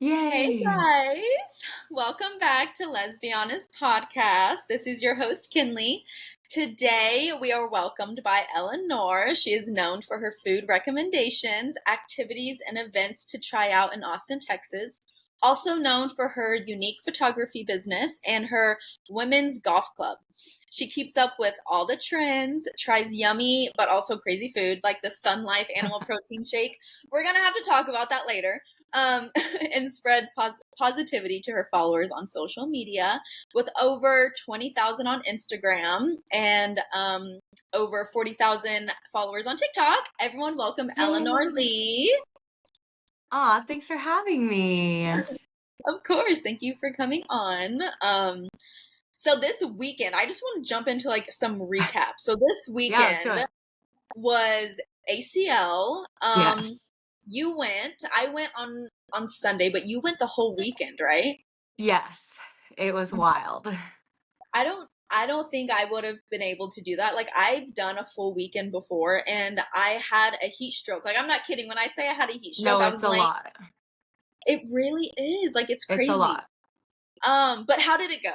Hey Yay. guys, welcome back to Let's Be Honest podcast. This is your host Kinley. Today we are welcomed by Eleanor. She is known for her food recommendations, activities, and events to try out in Austin, Texas. Also known for her unique photography business and her women's golf club. She keeps up with all the trends, tries yummy but also crazy food like the Sun Life animal protein shake. We're gonna have to talk about that later. And spreads positivity to her followers on social media with over 20,000 on Instagram and over 40,000 followers on TikTok. Everyone, welcome Eleanor Yay. Lee. Aw, thanks for having me. Of course, thank you for coming on. So this weekend, I just want to jump into like some recap. So this Yeah, let's do weekend it. was ACL. Yes. You went. I went on Sunday, but you went the whole weekend, right? Yes. It was wild. I don't think I would have been able to do that. Like I've done a full weekend before and I had a heat stroke. Like I'm not kidding when I say I had a heat stroke. No, I it's was a laying lot. It really is. Like it's It's a crazy. lot. But how did it go?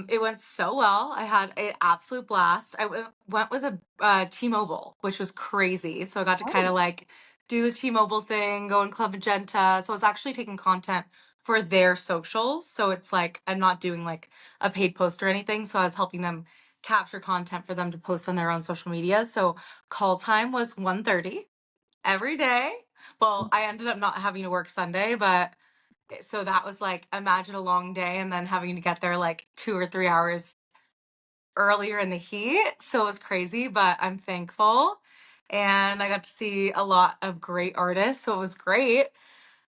It went so well. I had an absolute blast. I went with a T-Mobile, which was crazy. So I got to kind Oh, of like do the T-Mobile thing, go in Club Magenta. So I was actually taking content for their socials. So it's like I'm not doing like a paid post or anything. So I was helping them capture content for them to post on their own social media. So call time was 1:30 every day. Well, I ended up not having to work Sunday, but so that was like, imagine a long day and then having to get there like 2 or 3 hours earlier in the heat. So it was crazy, but I'm thankful. And I got to see a lot of great artists. So it was great.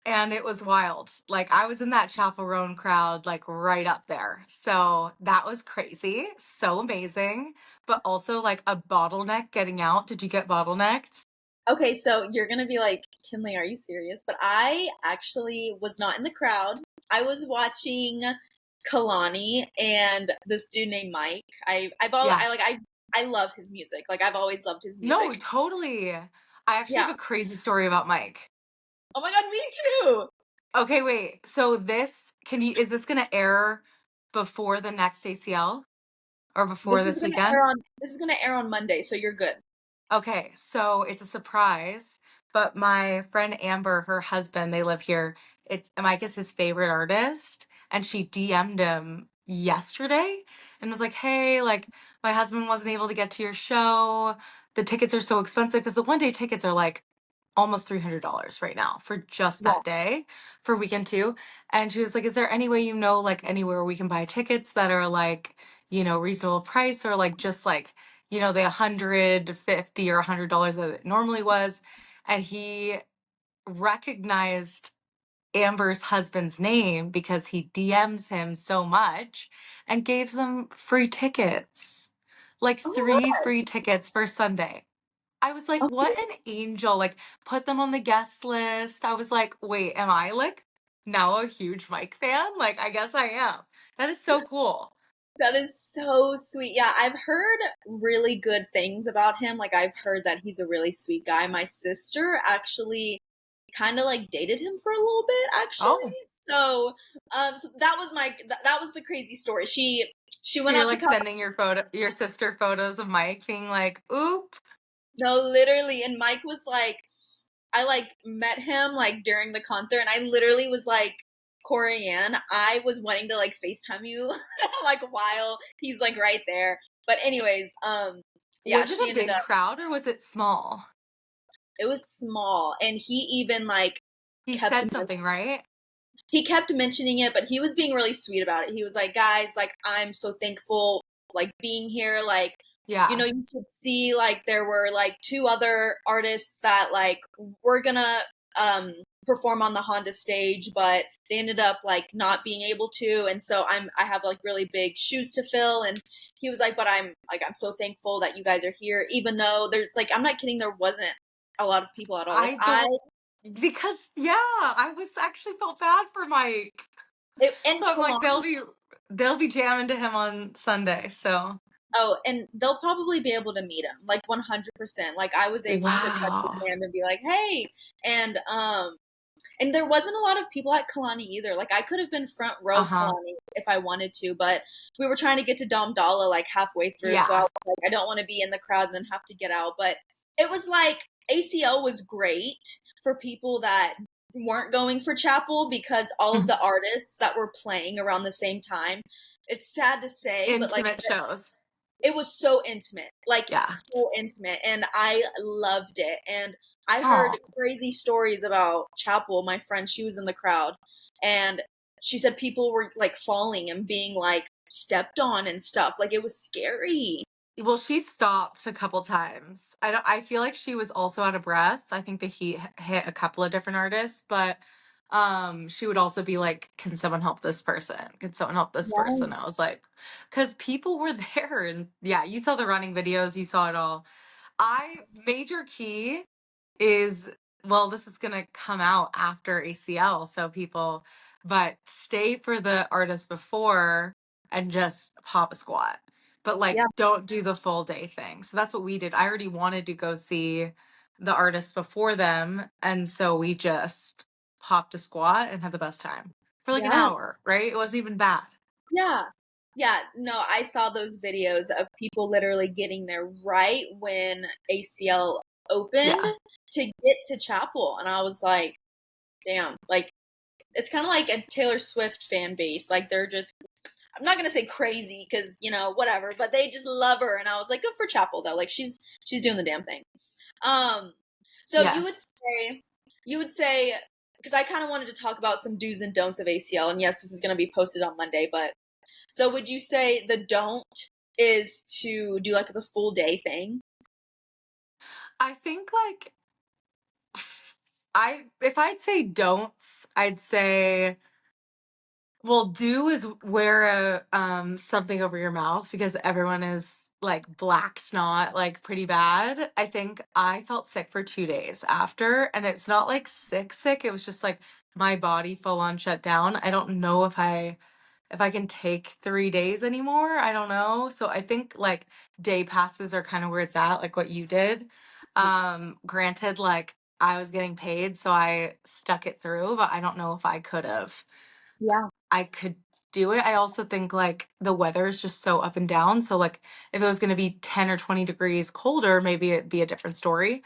And it was wild. Like I was in that Chapel Roan crowd, like right up there. So that was crazy. So amazing. But also like a bottleneck getting out. Did you get bottlenecked? okay. So you're gonna be like, Kinley, are you serious? But I actually was not in the crowd. I was watching Kalani and this dude named Mike. Yeah. I love his music. Like I've always loved his No, music. totally. I actually have Yeah. a crazy story about Mike. Oh my God, me too. Okay, wait. So is this gonna air before the next ACL or before this weekend? This is gonna air on Monday, so you're good. Okay, so it's a surprise, but my friend Amber, her husband, they live here. It's Mike is his favorite artist, and she DM'd him yesterday and was like, "Hey, like my husband wasn't able to get to your show. The tickets are so expensive because the one-day tickets are like almost $300 right now for just Yeah. that day for weekend two." And she was like, "Is there any way like anywhere we can buy tickets that are like, reasonable price or like just like the 150 or $100 that it normally was?" And he recognized Amber's husband's name because he DMs him so much and gave them free tickets. Like Oh my three God. free tickets for Sunday. I was like, Oh, what an angel. Like, put them on the guest list. I was like, wait, am I like now a huge Mike fan? Like, I guess I am. That is so cool. that is so sweet. Yeah, I've heard really good things about him. Like I've heard that he's a really sweet guy. My sister actually kind of like dated him for a little bit actually. Oh, So that was the crazy story. She so went you're out to like sending your sister photos of Mike being like, oop. No, literally. And Mike was like, I like met him like during the concert, and I literally was like, Corianne, I was wanting to like FaceTime you like while he's like right there. But anyways, yeah, Was it she a ended big up. crowd or was it small? It was small, and he even like He kept said something, right? he kept mentioning it, but he was being really sweet about it. He was like, guys, like, I'm so thankful, like, being here. Like, Yeah. you should see, like, there were, like, two other artists that, like, were gonna, um, perform on the Honda stage, but they ended up, like, not being able to. And so I have, like, really big shoes to fill. And he was like, but I'm so thankful that you guys are here, even though there's, like, I'm not kidding, there wasn't a lot of people at all. Like, I don't because yeah, I was actually felt bad for Mike. and So I'm like, they'll be jamming to him on Sunday. So Oh, and they'll probably be able to meet him, like 100%. Like I was able to touch his wow. hand and be like, "Hey," and And there wasn't a lot of people at Kalani either. Like I could have been front row Uh-huh. Kalani if I wanted to, but we were trying to get to Dom Dalla like halfway through. So I Yeah. was like, I don't want to be in the crowd and then have to get out. But it was like ACL was great for people that weren't going for chapel because all of the artists that were playing around the same time, it's sad to say, but like Intimate shows. it was so intimate, like Yeah. so intimate, and I loved it. And I heard Oh. crazy stories about chapel. My friend, she was in the crowd, and she said people were like falling and being like stepped on and stuff. Like it was scary. Well, she stopped a couple times. I feel like she was also out of breath. I think the heat hit a couple of different artists, but she would also be like, "Can someone help this person? Can someone help this Yeah. person?" I was like, cuz people were there, and yeah, you saw the running videos, you saw it all. I major key is, well, this is gonna come out after ACL, so people, but stay for the artist before and just pop a squat. But like Yeah. don't do the full day thing. So that's what we did. I already wanted to go see the artist before them, and so we just popped a squat and had the best time for like an Yeah. hour, right? It wasn't even bad. Yeah. Yeah, no, I saw those videos of people literally getting there right when ACL opened Yeah. to get to chapel. And I was like, damn, like it's kind of like a Taylor Swift fan base. Like they're just, I'm not gonna say crazy because whatever, but they just love her. And I was like, good for Chapel though. Like she's doing the damn thing. Um, so Yes. you would say, because I kind of wanted to talk about some do's and don'ts of ACL. And yes, this is gonna be posted on Monday, but so would you say the don't is to do like the full day thing? I think like I if I'd say don'ts, I'd say, well, do is wear a something over your mouth because everyone is like black snot, like pretty bad. I think I felt sick for 2 days after, and it's not like sick. It was just like my body full on shut down. I don't know if I can take 3 days anymore. I don't know. So I think like day passes are kind of where it's at, like what you did. Granted, like I was getting paid, so I stuck it through, but I don't know if I could have. Yeah. I could do it. I also think like the weather is just so up and down. So like if it was going to be 10 or 20 degrees colder, maybe it'd be a different story.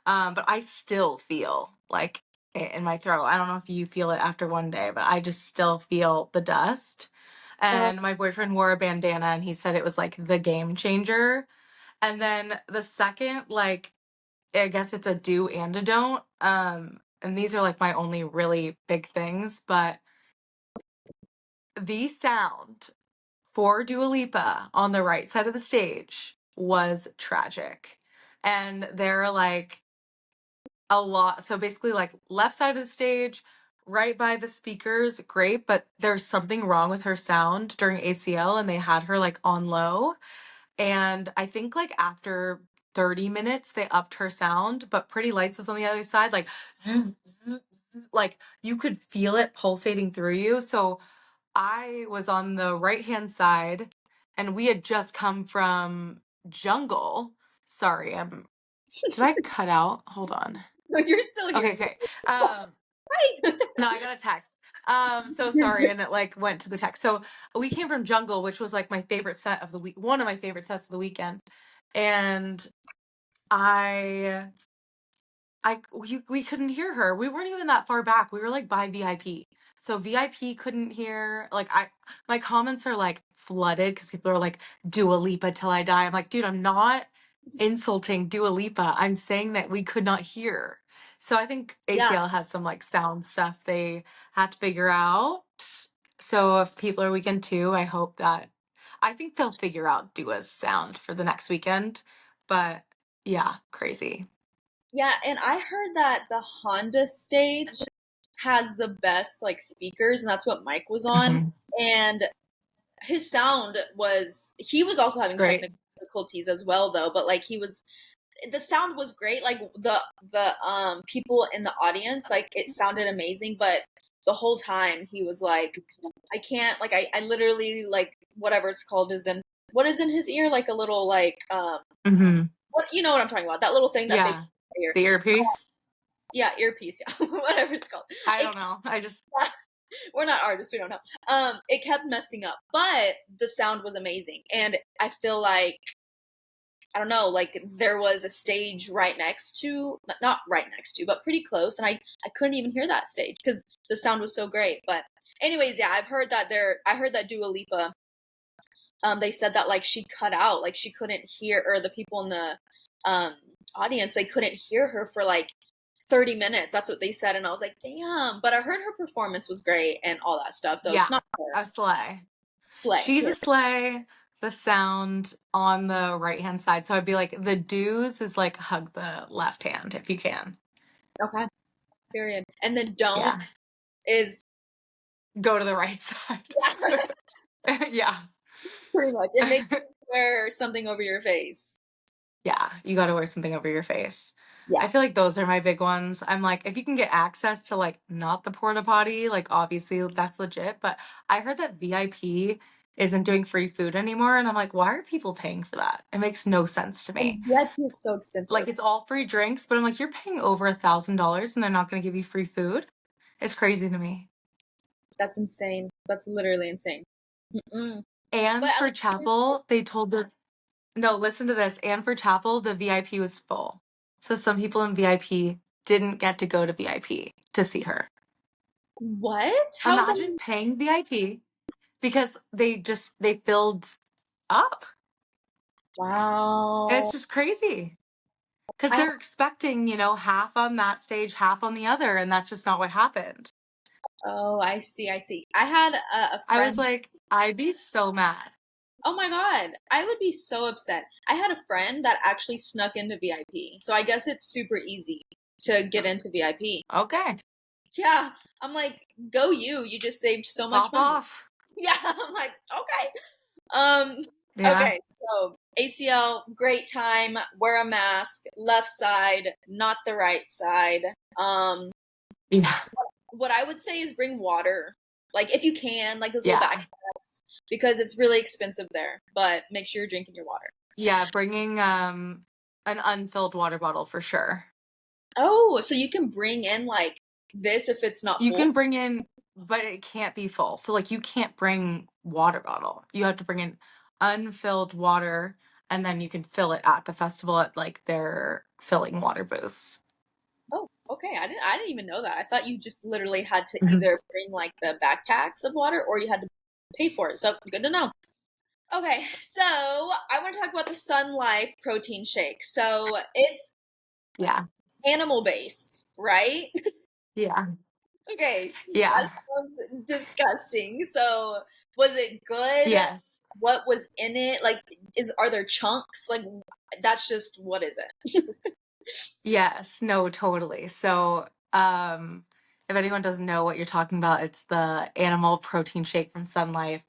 But I still feel like it in my throat. I don't know if you feel it after one day, but I just still feel the dust. Uh, And my boyfriend wore a bandana and he said it was like the game changer. And then the second, like, I guess it's a do and a don't. And these are like my only really big things, but the sound for Dua Lipa on the right side of the stage was tragic. And there are like a lot. So basically, like left side of the stage, right by the speakers, great. But there's something wrong with her sound during ACL, and they had her like on low. And I think like after 30 minutes, they upped her sound, but Pretty Lights was on the other side, like, zzz, zzz, zzz, like you could feel it pulsating through you. So I was on the right hand side and we had just come from Jungle. Sorry, did I cut out? Hold on. you're still here. Okay, okay. No, I got a text. So You're sorry, good. and it like went to the text. So we came from Jungle, which was like my favorite set of the week, one of my favorite sets of the weekend. And I we couldn't hear her. We weren't even that far back. We were like by VIP. So VIP couldn't hear. Like my comments are like flooded because people are like Dua Lipa till I die. I'm like, dude, I'm not insulting Dua Lipa. I'm saying that we could not hear. So I think Yeah. ACL has some like sound stuff they had to figure out. So if people are weekend two, I think they'll figure out Dua's sound for the next weekend. But yeah, crazy. Yeah, and I heard that the Honda stage has the best like speakers, and that's what Mike was on. Mhm. And his sound he was also having Great. technical difficulties as well though, but like the sound was great. Like the people in the audience, like it sounded amazing, but the whole time he was like, I can't, like I literally like whatever it's called is in what is in his ear, like a little like Mhm. what you know what I'm talking about, that little thing that they put Yeah. in your ear. The earpiece? Yeah, earpiece, yeah, whatever it's called. I It don't know. I just we're not artists, we don't know. It kept messing up, but the sound was amazing, and I feel like I don't know, like there was a stage right next to, not right next to, but pretty close, and I couldn't even hear that stage because the sound was so great. But anyways, yeah, I heard that Dua Lipa, they said that like she cut out, like she couldn't hear, or the people in the um audience, they couldn't hear her for like 30 minutes. That's what they said, and I was like, damn. But I heard her performance was great and all that stuff, so it's yeah, not her. a sleigh. Slay. She's a sleigh. The sound on the right hand side. So I'd be like, the do's is like hug the left hand if you can. Okay. Period. And then don't Yeah. is Go to the right side. yeah, Yeah. pretty much. And make sure you wear something over your face. Yeah, you got to wear something over your face. Yeah. I feel like those are my big ones. I'm like, if you can get access to like not the porta potty, like obviously that's legit. But I heard that VIP isn't doing free food anymore. And I'm like, why are people paying for that? It makes no sense to me. And VIP is so Like expensive. it's all free drinks, but I'm like, you're paying over $1,000 and they're not going to give you free food. It's crazy to me. That's insane. That's literally insane. Mm-mm. But And at for least chapel, they told the no, listen to this. And for chapel, the VIP was full. So some people in VIP didn't get to go to VIP to see her. what? How is that? Imagine paying VIP because they filled up. And it's Wow. just crazy. Because I they're expecting, half on that stage, half on the other, and that's just not what happened. oh, I see. I see. I had a I was friend. like, I'd be so mad. Oh my God. I would be so upset. I had a friend that actually snuck into VIP. So I guess it's super easy to get into VIP. Okay, Yeah. I'm like, go you. You just saved so much pop money. off. Yeah. I'm like, okay. Um, Yeah. okay, so ACL, great time, wear a mask, left side, not the right side. Um, Yeah. what I would say is bring water. Like if you can, like those little Yeah. backpacks, because it's really expensive there. But make sure you're drinking your water. Yeah. Bringing an unfilled water bottle for sure. Oh, so you can bring in like this if it's not You full. can bring in, but it can't be full. So like you can't bring water bottle. You have to bring in unfilled water and then you can fill it at the festival at like their filling water booths. Oh, okay. I didn't even know that. I thought you just literally had to Mhm. either bring like the backpacks of water or you had to pay for it. So good to know. Okay, so I want to talk about the Sun Life protein shake. So it's Yeah. animal based, right? Yeah. Okay, that Yeah. sounds disgusting. So was it good? Yes. What was in it? Like, are there chunks? Like, that's just what is it? Yes, no, totally. So, if anyone doesn't know what you're talking about, it's the animal protein shake from Sun Life.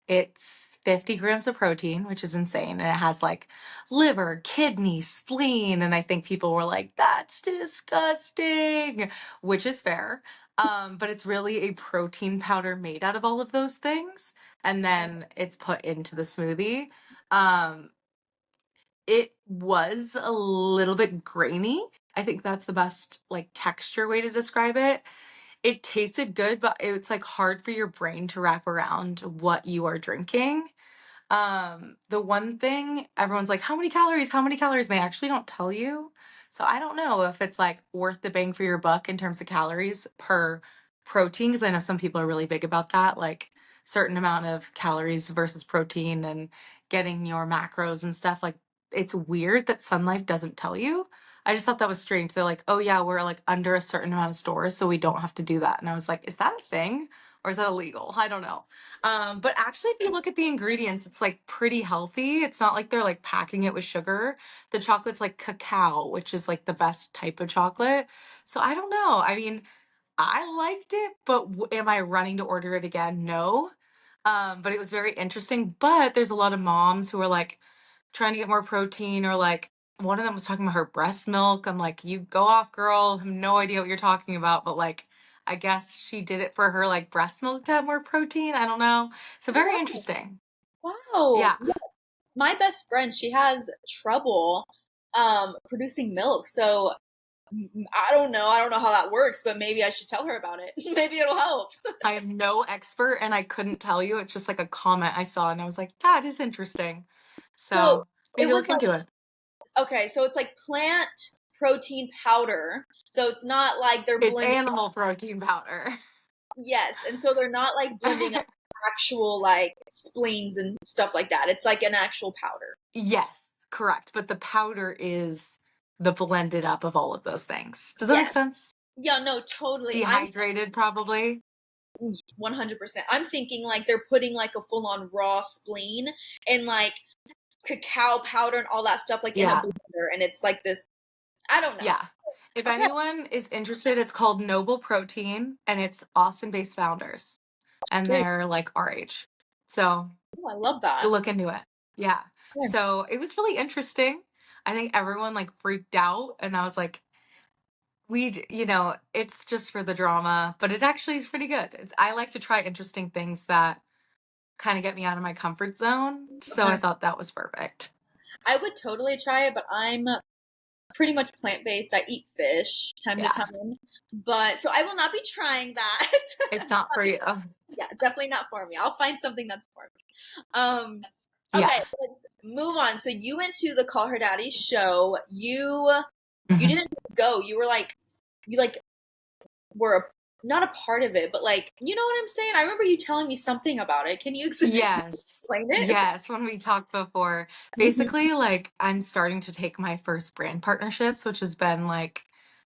It's 50 grams of protein, which is insane, and it has like liver, kidney, spleen, and I think people were like, "That's disgusting," which is fair. But it's really a protein powder made out of all of those things, and then it's put into the smoothie. Um, it was a little bit grainy. I think that's the best like texture way to describe it. It tasted good, but it's like hard for your brain to wrap around what you are drinking. The one thing everyone's like, how many calories? How many calories? And they actually don't tell you. So I don't know if it's like worth the bang for your buck in terms of calories per protein, because I know some people are really big about that, like certain amount of calories versus protein and getting your macros and stuff. Like it's weird that Sun Life doesn't tell you. I just thought that was strange. They're like, oh yeah, we're like under a certain amount of stores, so we don't have to do that. And I was like, is that a thing? Or is that illegal? I don't know. But actually, if you look at the ingredients, it's like pretty healthy. It's not like they're like packing it with sugar. The chocolate's like cacao, which is like the best type of chocolate. So I don't know. I mean, I liked it, but am I running to order it again? No. But it was very interesting. But there's a lot of moms who are like trying to get more protein, or like one of them was talking about her breast milk. I'm like, you go off, girl. I have no idea what you're talking about, but like, I guess she did it for her like breast milk to have more protein. I don't know. So very Oh, interesting. wow. Yeah. Yeah, my best friend, she has trouble producing milk. So I don't know. I don't know how that works, but maybe I should tell her about it. Maybe it'll help. I am no expert and I couldn't tell you. It's just like a comment I saw and I was like, that is interesting. So So it maybe was look like, into it. okay, so it's like plant protein powder. So it's not like they're It's blending. animal protein powder. Yes, and so they're not like blending up actual like spleens and stuff like that. It's like an actual powder. Yes, correct. But the powder is the blended up of all of those things. Does that make Yes. sense? Yeah, no, totally. I'm Dehydrated, probably. 100%. I'm thinking like they're putting like a full on raw spleen and like cacao powder and all that stuff like in a Yeah. blender, and it's like this. I don't know. Yeah. If Okay. anyone is interested, it's called Noble Protein and it's Austin based founders and Very they're like our age. So cool. I love that. go look into it. Yeah. Okay. So it was really interesting. I think everyone like freaked out and I was like, it's just for the drama, but it actually is pretty good. I like to try interesting things that kind of get me out of my comfort zone. So I thought that was perfect. I would totally try it, but I'm pretty much plant based. I eat fish time to Yeah. time, but so I will not be trying that. It's not for you. Yeah, definitely not for me. I'll find something that's for me. Yeah. Okay, let's move on. So you went to the Call Her Daddy show. You Mhm. didn't go. You were like you like were not a part of it, but like you know what I'm saying? I remember you telling me something about it. Can you Yes. explain it? Yes. When we talked before, Mhm. basically, like, I'm starting to take my first brand partnerships, which has been like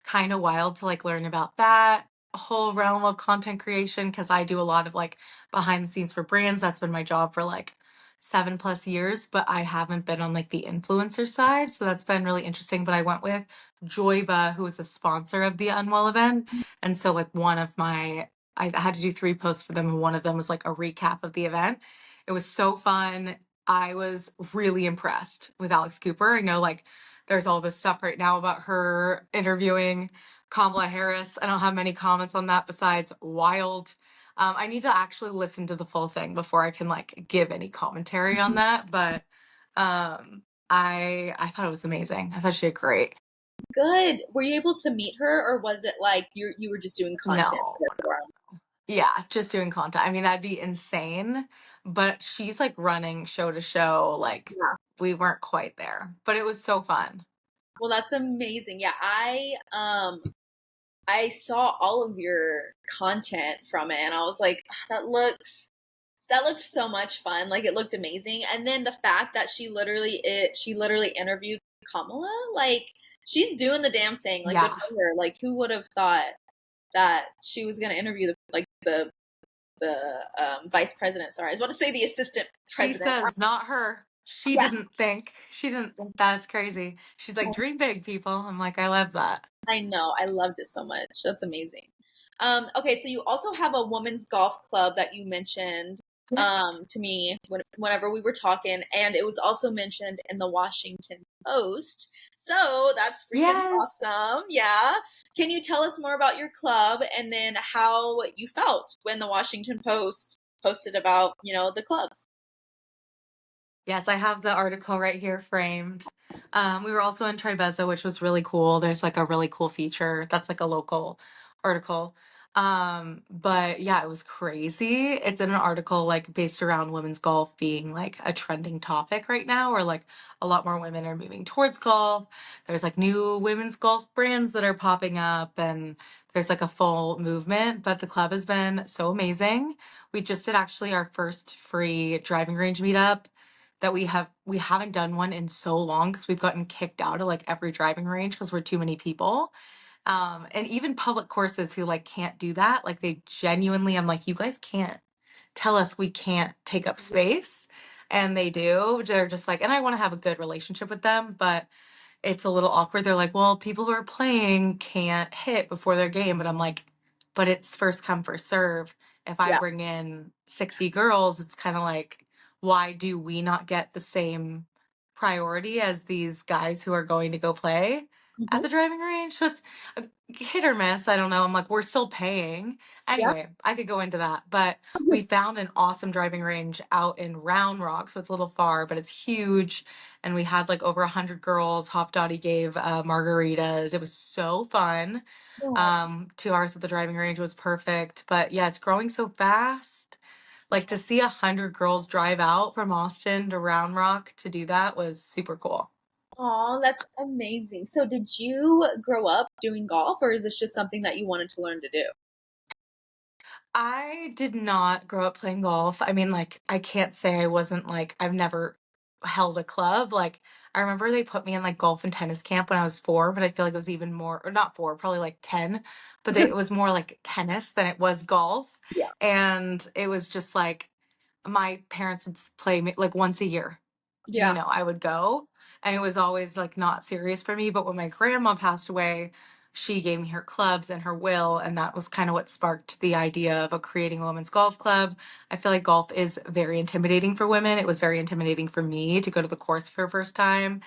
kind of wild to like learn about that whole realm of content creation because I do a lot of like behind the scenes for brands. That's been my job for like 7+ years, but I haven't been on like the influencer side. So that's been really interesting. But I went with Joyba, who was a sponsor of the Unwell event. And so, like, I had to do 3 posts for them, and one of them was like a recap of the event. It was so fun. I was really impressed with Alex Cooper. I know like there's all this stuff right now about her interviewing Kamala Harris. I don't have many comments on that besides wild. I need to actually listen to the full thing before I can like give any commentary on that. But I thought it was amazing. I thought she did great. Good. Were you able to meet her, or was it like you were just doing content No, for her? yeah, just doing content. I mean, that'd be insane. But she's like running show to show. Like Yeah. we weren't quite there, but it was so fun. Well, that's amazing. Yeah, I saw all of your content from it, and I was like, "Ah, that looked so much fun. Like it looked amazing." And then the fact that she literally interviewed Kamala, like she's doing the damn thing. Like good Yeah. for her. Like who would have thought that she was going to interview the vice president? Sorry, I was about to say the assistant She president. says, not her. She Yeah, didn't think. She didn't think that's crazy. She's like, dream big, people. I'm like, I love that. I know. I loved it so much. That's amazing. Okay, so you also have a women's golf club that you mentioned to me whenever we were talking, and it was also mentioned in the Washington Post. So that's freaking Yes. awesome. Yeah. Can you tell us more about your club and then how you felt when the Washington Post posted about, the clubs? Yes, I have the article right here framed. We were also in Tribeza, which was really cool. There's like a really cool feature that's like a local article. But yeah, it was crazy. It's in an article like based around women's golf being like a trending topic right now, or like a lot more women are moving towards golf. There's like new women's golf brands that are popping up, and there's like a full movement. But the club has been so amazing. We just did actually our first free driving range meetup that we haven't done one in so long because we've gotten kicked out of like every driving range because we're too many people. And even public courses who like can't do that, like they genuinely, I'm like, you guys can't tell us we can't take up space. And they do. They're just like, and I want to have a good relationship with them, but it's a little awkward. They're like, well, people who are playing can't hit before their game. But I'm like, but it's first come, first serve. If I Yeah. bring in 60 girls, it's kind of like, why do we not get the same priority as these guys who are going to go play? at Hmm. the driving range. So it's a hit or miss. I don't know. I'm like, we're still paying. Yeah. Anyway, I could go into that. But we found an awesome driving range out in Round Rock. So it's a little far, but it's huge. And we had like over 100 girls. Hop Dottie gave margaritas. It was so fun. Oh, 2 hours at the driving range was perfect. But yeah, it's growing so fast. Like to see 100 girls drive out from Austin to Round Rock to do that was super cool. aw, that's amazing. So, did you grow up doing golf, or is this just something that you wanted to learn to do? I did not grow up playing golf. I mean, like, I can't say I wasn't like, I've never held a club. Like, I remember they put me in like golf and tennis camp when I was 4, but I feel like it was even more, or not 4, probably like 10, but it was more like tennis than it was golf. Yeah. And it was just like, my parents would play me like once a year. Yeah. I would go, and it was always like not serious for me. But when my grandma passed away, she gave me her clubs and her will, and that was kind of what sparked the idea of creating a women's golf club. I feel like golf is very intimidating for women. It was very intimidating for me to go to the course for the first time,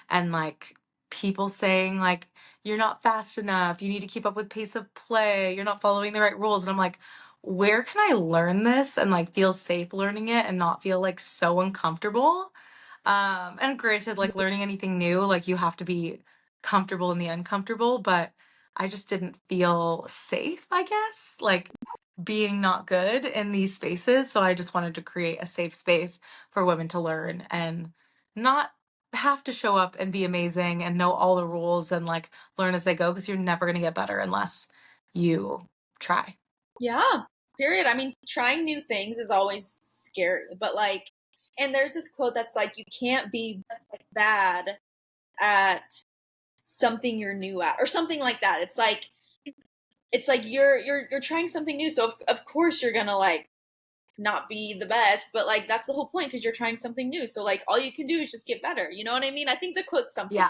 and like people saying like you're not fast enough, you need to keep up with pace of play, you're not following the right rules, and I'm like, where can I learn this and like feel safe learning it and not feel like so uncomfortable? And granted, like learning anything new, like you have to be comfortable in the uncomfortable, but I just didn't feel safe, I guess, like being not good in these spaces. So I just wanted to create a safe space for women to learn and not have to show up and be amazing and know all the rules and like learn as they go because you're never going to get better unless you try. Yeah. Period. I mean, trying new things is always scary, but like, and there's this quote that's like, you can't be bad at something you're new at, or something like that. It's like you're trying something new, so of course you're gonna like not be the best, but like that's the whole point because you're trying something new. So like all you can do is just get better. You know what I mean? I think the quote's something Yeah,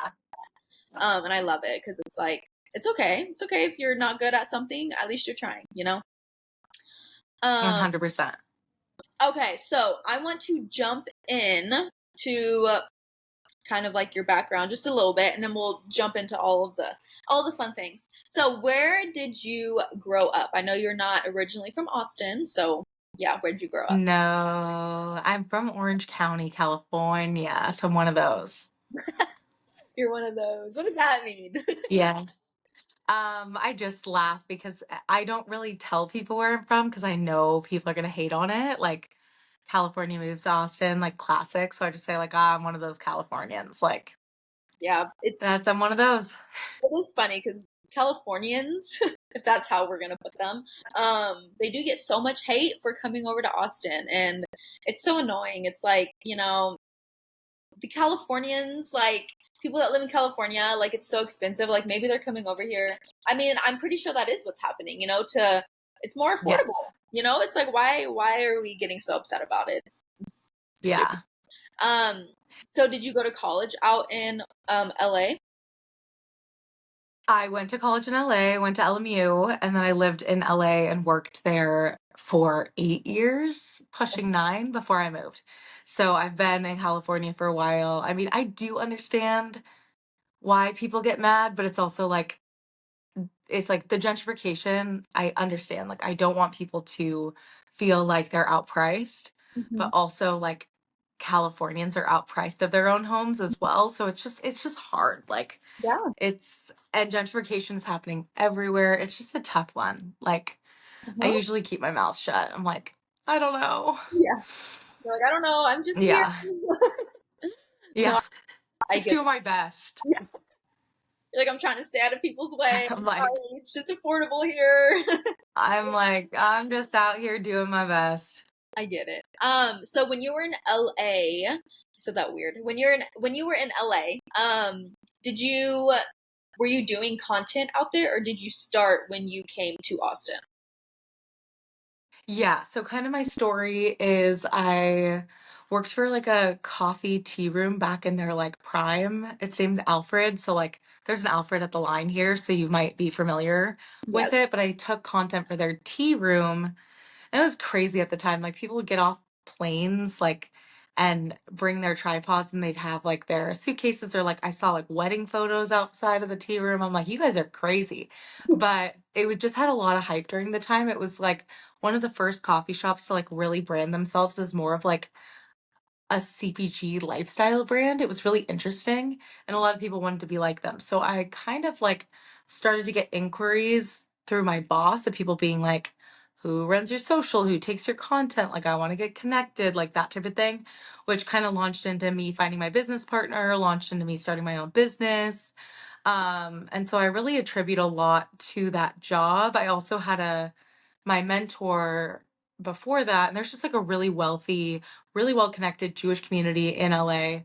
like, and I love it because it's like it's okay. It's okay if you're not good at something. At least you're trying. You know. Um. 100%. Okay, so I want to jump in to kind of like your background just a little bit, and then we'll jump into all the fun things. So, where did you grow up? I know you're not originally from Austin, so yeah, where did you grow up? No, I'm from Orange County, California. So I'm one of those. You're one of those. What does that mean? Yes. I just laugh because I don't really tell people where I'm from because I know people are gonna hate on it. Like California moves to Austin, like classic. So I just say like, ah, I'm one of those Californians. Like Yeah, I'm one of those. it is funny because Californians, if that's how we're gonna put them, they do get so much hate for coming over to Austin, and it's so annoying. It's like the Californians, like people that live in California, like it's so expensive. Like maybe they're coming over here. I mean, I'm pretty sure that is what's happening. To it's more affordable. Yes. It's like why are we getting so upset about it? It's stupid. Yeah. Um, so did you go to college out in LA? I went to college in LA, went to LMU, and then I lived in LA and worked there for 8 years, pushing 9 before I moved. So I've been in California for a while. I mean, I do understand why people get mad, but it's like the gentrification. I understand. Like, I don't want people to feel like they're outpriced, Hmm. but also like Californians are outpriced of their own homes as well. So it's just hard. Like, Yeah. and gentrification is happening everywhere. It's just a tough one. Like, I Uh-huh. usually keep my mouth shut. I'm like, I don't know. Yeah. You're like, I don't know. I'm just here. Yeah. Yeah. No, I Just get. do my best. Yeah. You're like, I'm trying to stay out of people's way. I'm I'm like, sorry. It's just affordable here. I'm just out here doing my best. I get it. So when you were in LA, I said that weird. When you were in LA, did you were you doing content out there, or did you start when you came to Austin? Yeah, so kind of my story is I worked for like a coffee tea room back in their like prime. It's named Alfred, so like there's an Alfred at the line here, so you might be familiar with Yes. it, but I took content for their tea room. And it was crazy at the time. Like people would get off planes like and bring their tripods, and they'd have like their suitcases, or like I saw like wedding photos outside of the tea room. I'm like, you guys are crazy. But it would just had a lot of hype during the time. It was like one of the first coffee shops to like really brand themselves as more of like a CPG lifestyle brand. It was really interesting, and a lot of people wanted to be like them. So I kind of like started to get inquiries through my boss of people being like, who runs your social, who takes your content, like I want to get connected, like that type of thing, which kind of launched into me finding my business partner, launched into me starting my own business. And so I really attribute a lot to that job. I also had a my mentor before that, and there's just like a really wealthy, really well connected Jewish community in LA.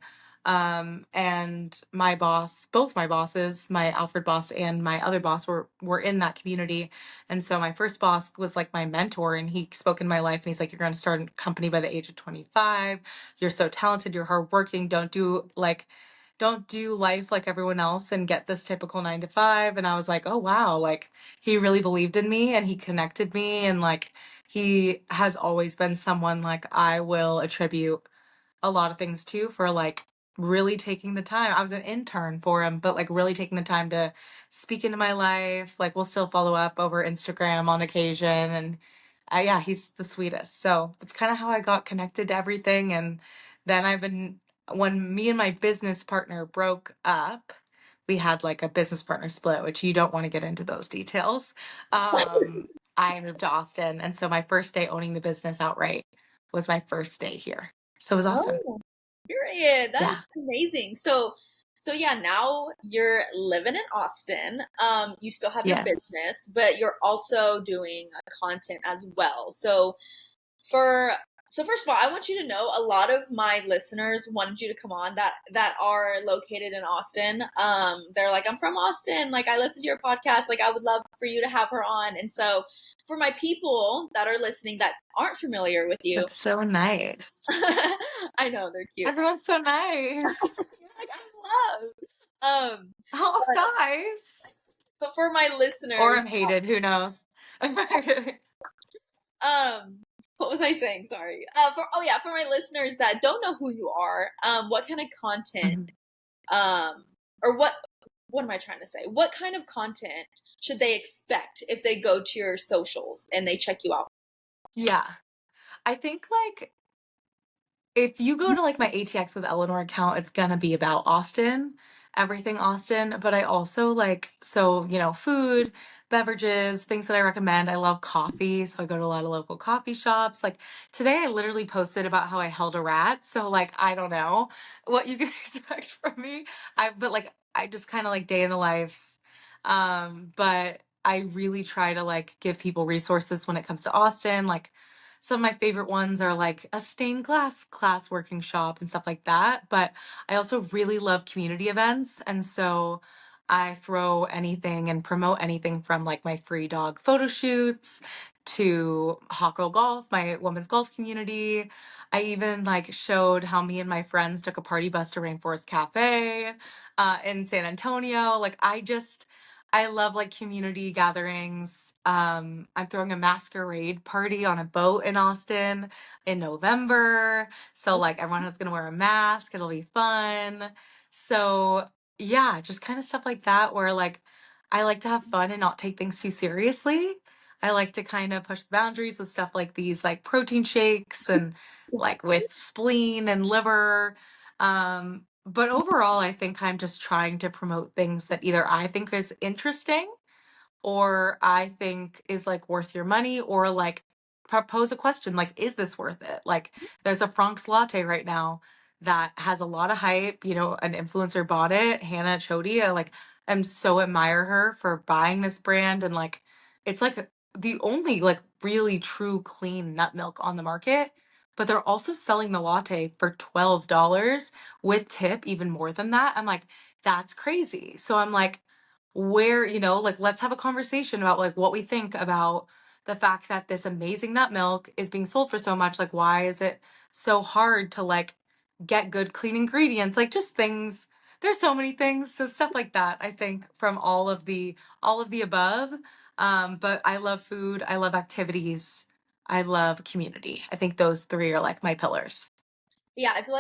And my boss, both my bosses, my Alfred boss and my other boss were in that community. And so my first boss was like my mentor, and he spoke in my life, and he's like, you're going to start a company by the age of 25. You're so talented, you're hardworking. Don't do life like everyone else and get this typical 9 to 5. And I was like, oh wow, like he really believed in me and he connected me, and like he has always been someone like I will attribute a lot of things too, for like really taking the time. I was an intern for him, but like really taking the time to speak into my life. Like we'll still follow up over Instagram on occasion, and yeah, he's the sweetest. So it's kind of how I got connected to everything. And then when me and my business partner broke up, we had like a business partner split, which you don't want to get into those details. I moved to Austin, and so my first day owning the business outright was my first day here. So it was awesome. Oh, period. Yeah. That's amazing. So yeah, now you're living in Austin. You still have your Yes. business, but you're also doing content as well. For so first of all, I want you to know a lot of my listeners wanted you to come on that are located in Austin. They're like, I'm from Austin. Like, I listen to your podcast. Like, I would love for you to have her on. And so, for my people that are listening that aren't familiar with you, That's so nice. I know they're cute. Everyone's so nice. You're like, I'm love. Oh, But nice. for my Or listeners, I'm hated, who knows? what was I saying? Sorry. For my listeners that don't know who you are, what kind of content, Mhm. um, or what am I trying to say? What kind of content should they expect if they go to your socials and they check you out? Yeah. I think like if you go to like my ATX with Eleanor account, it's gonna be about Austin, everything Austin. But I also like, so, food, beverages, things that I recommend. I love coffee, so I go to a lot of local coffee shops. Like today, I literally posted about how I held a rat. So, like, I don't know what you can expect from me. But like, I just kind of like day in the life. But I really try to like give people resources when it comes to Austin. Like, some of my favorite ones are like a stained glass working shop and stuff like that. But I also really love community events. And so I throw anything and promote anything from like my free dog photo shoots to Hawk Girl Golf, my women's golf community. I even like showed how me and my friends took a party bus to Rainforest Cafe in San Antonio. I love like community gatherings. I'm throwing a masquerade party on a boat in Austin in November. So like everyone is gonna wear a mask. It'll be fun. So yeah, just kind of stuff like that where like I like to have fun and not take things too seriously. I like to kind of push the boundaries with stuff like these, like protein shakes and like with spleen and liver. But overall, I think I'm just trying to promote things that either I think is interesting or I think is like worth your money, or like propose a question like, is this worth it? Like, there's a Franck's latte right now that has a lot of hype. An influencer bought it, Hannah Chody. I like am so admire her for buying this brand, and like it's like the only like really true clean nut milk on the market. But they're also selling the latte for $12 with tip, even more than that. I'm like, that's crazy. So I'm like, like let's have a conversation about like what we think about the fact that this amazing nut milk is being sold for so much. Like, why is it so hard to like get good clean ingredients? Like just things. There's so many things. So stuff like that, I think, from all of the above. But I love food, I love activities, I love community. I think those three are like my pillars. Yeah, I feel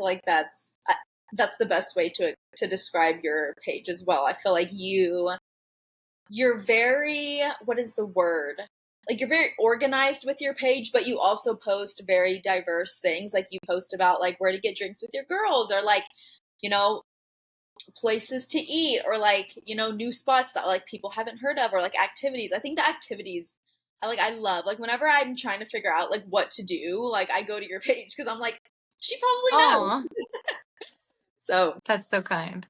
like that's the best way to describe your page as well. I feel like you're very, what is the word? Like you're very organized with your page, but you also post very diverse things. Like you post about like where to get drinks with your girls, or like, you know, places to eat, or like, new spots that like people haven't heard of, or like activities. I think the activities I love. Like whenever I'm trying to figure out like what to do, like I go to your page because I'm like, she probably knows. Aw, So that's so kind.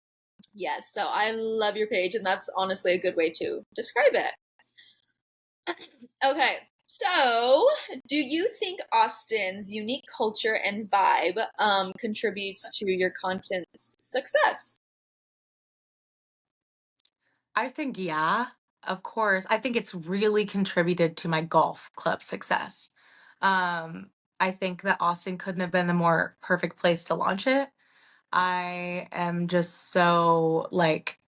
yes, so I love your page, and that's honestly a good way to describe it. Okay, so do you think Austin's unique culture and vibe contributes to your content's success? I think, yeah, of course. I think it's really contributed to my golf club success. Um, I think that Austin couldn't have been the more perfect place to launch it. I am just so like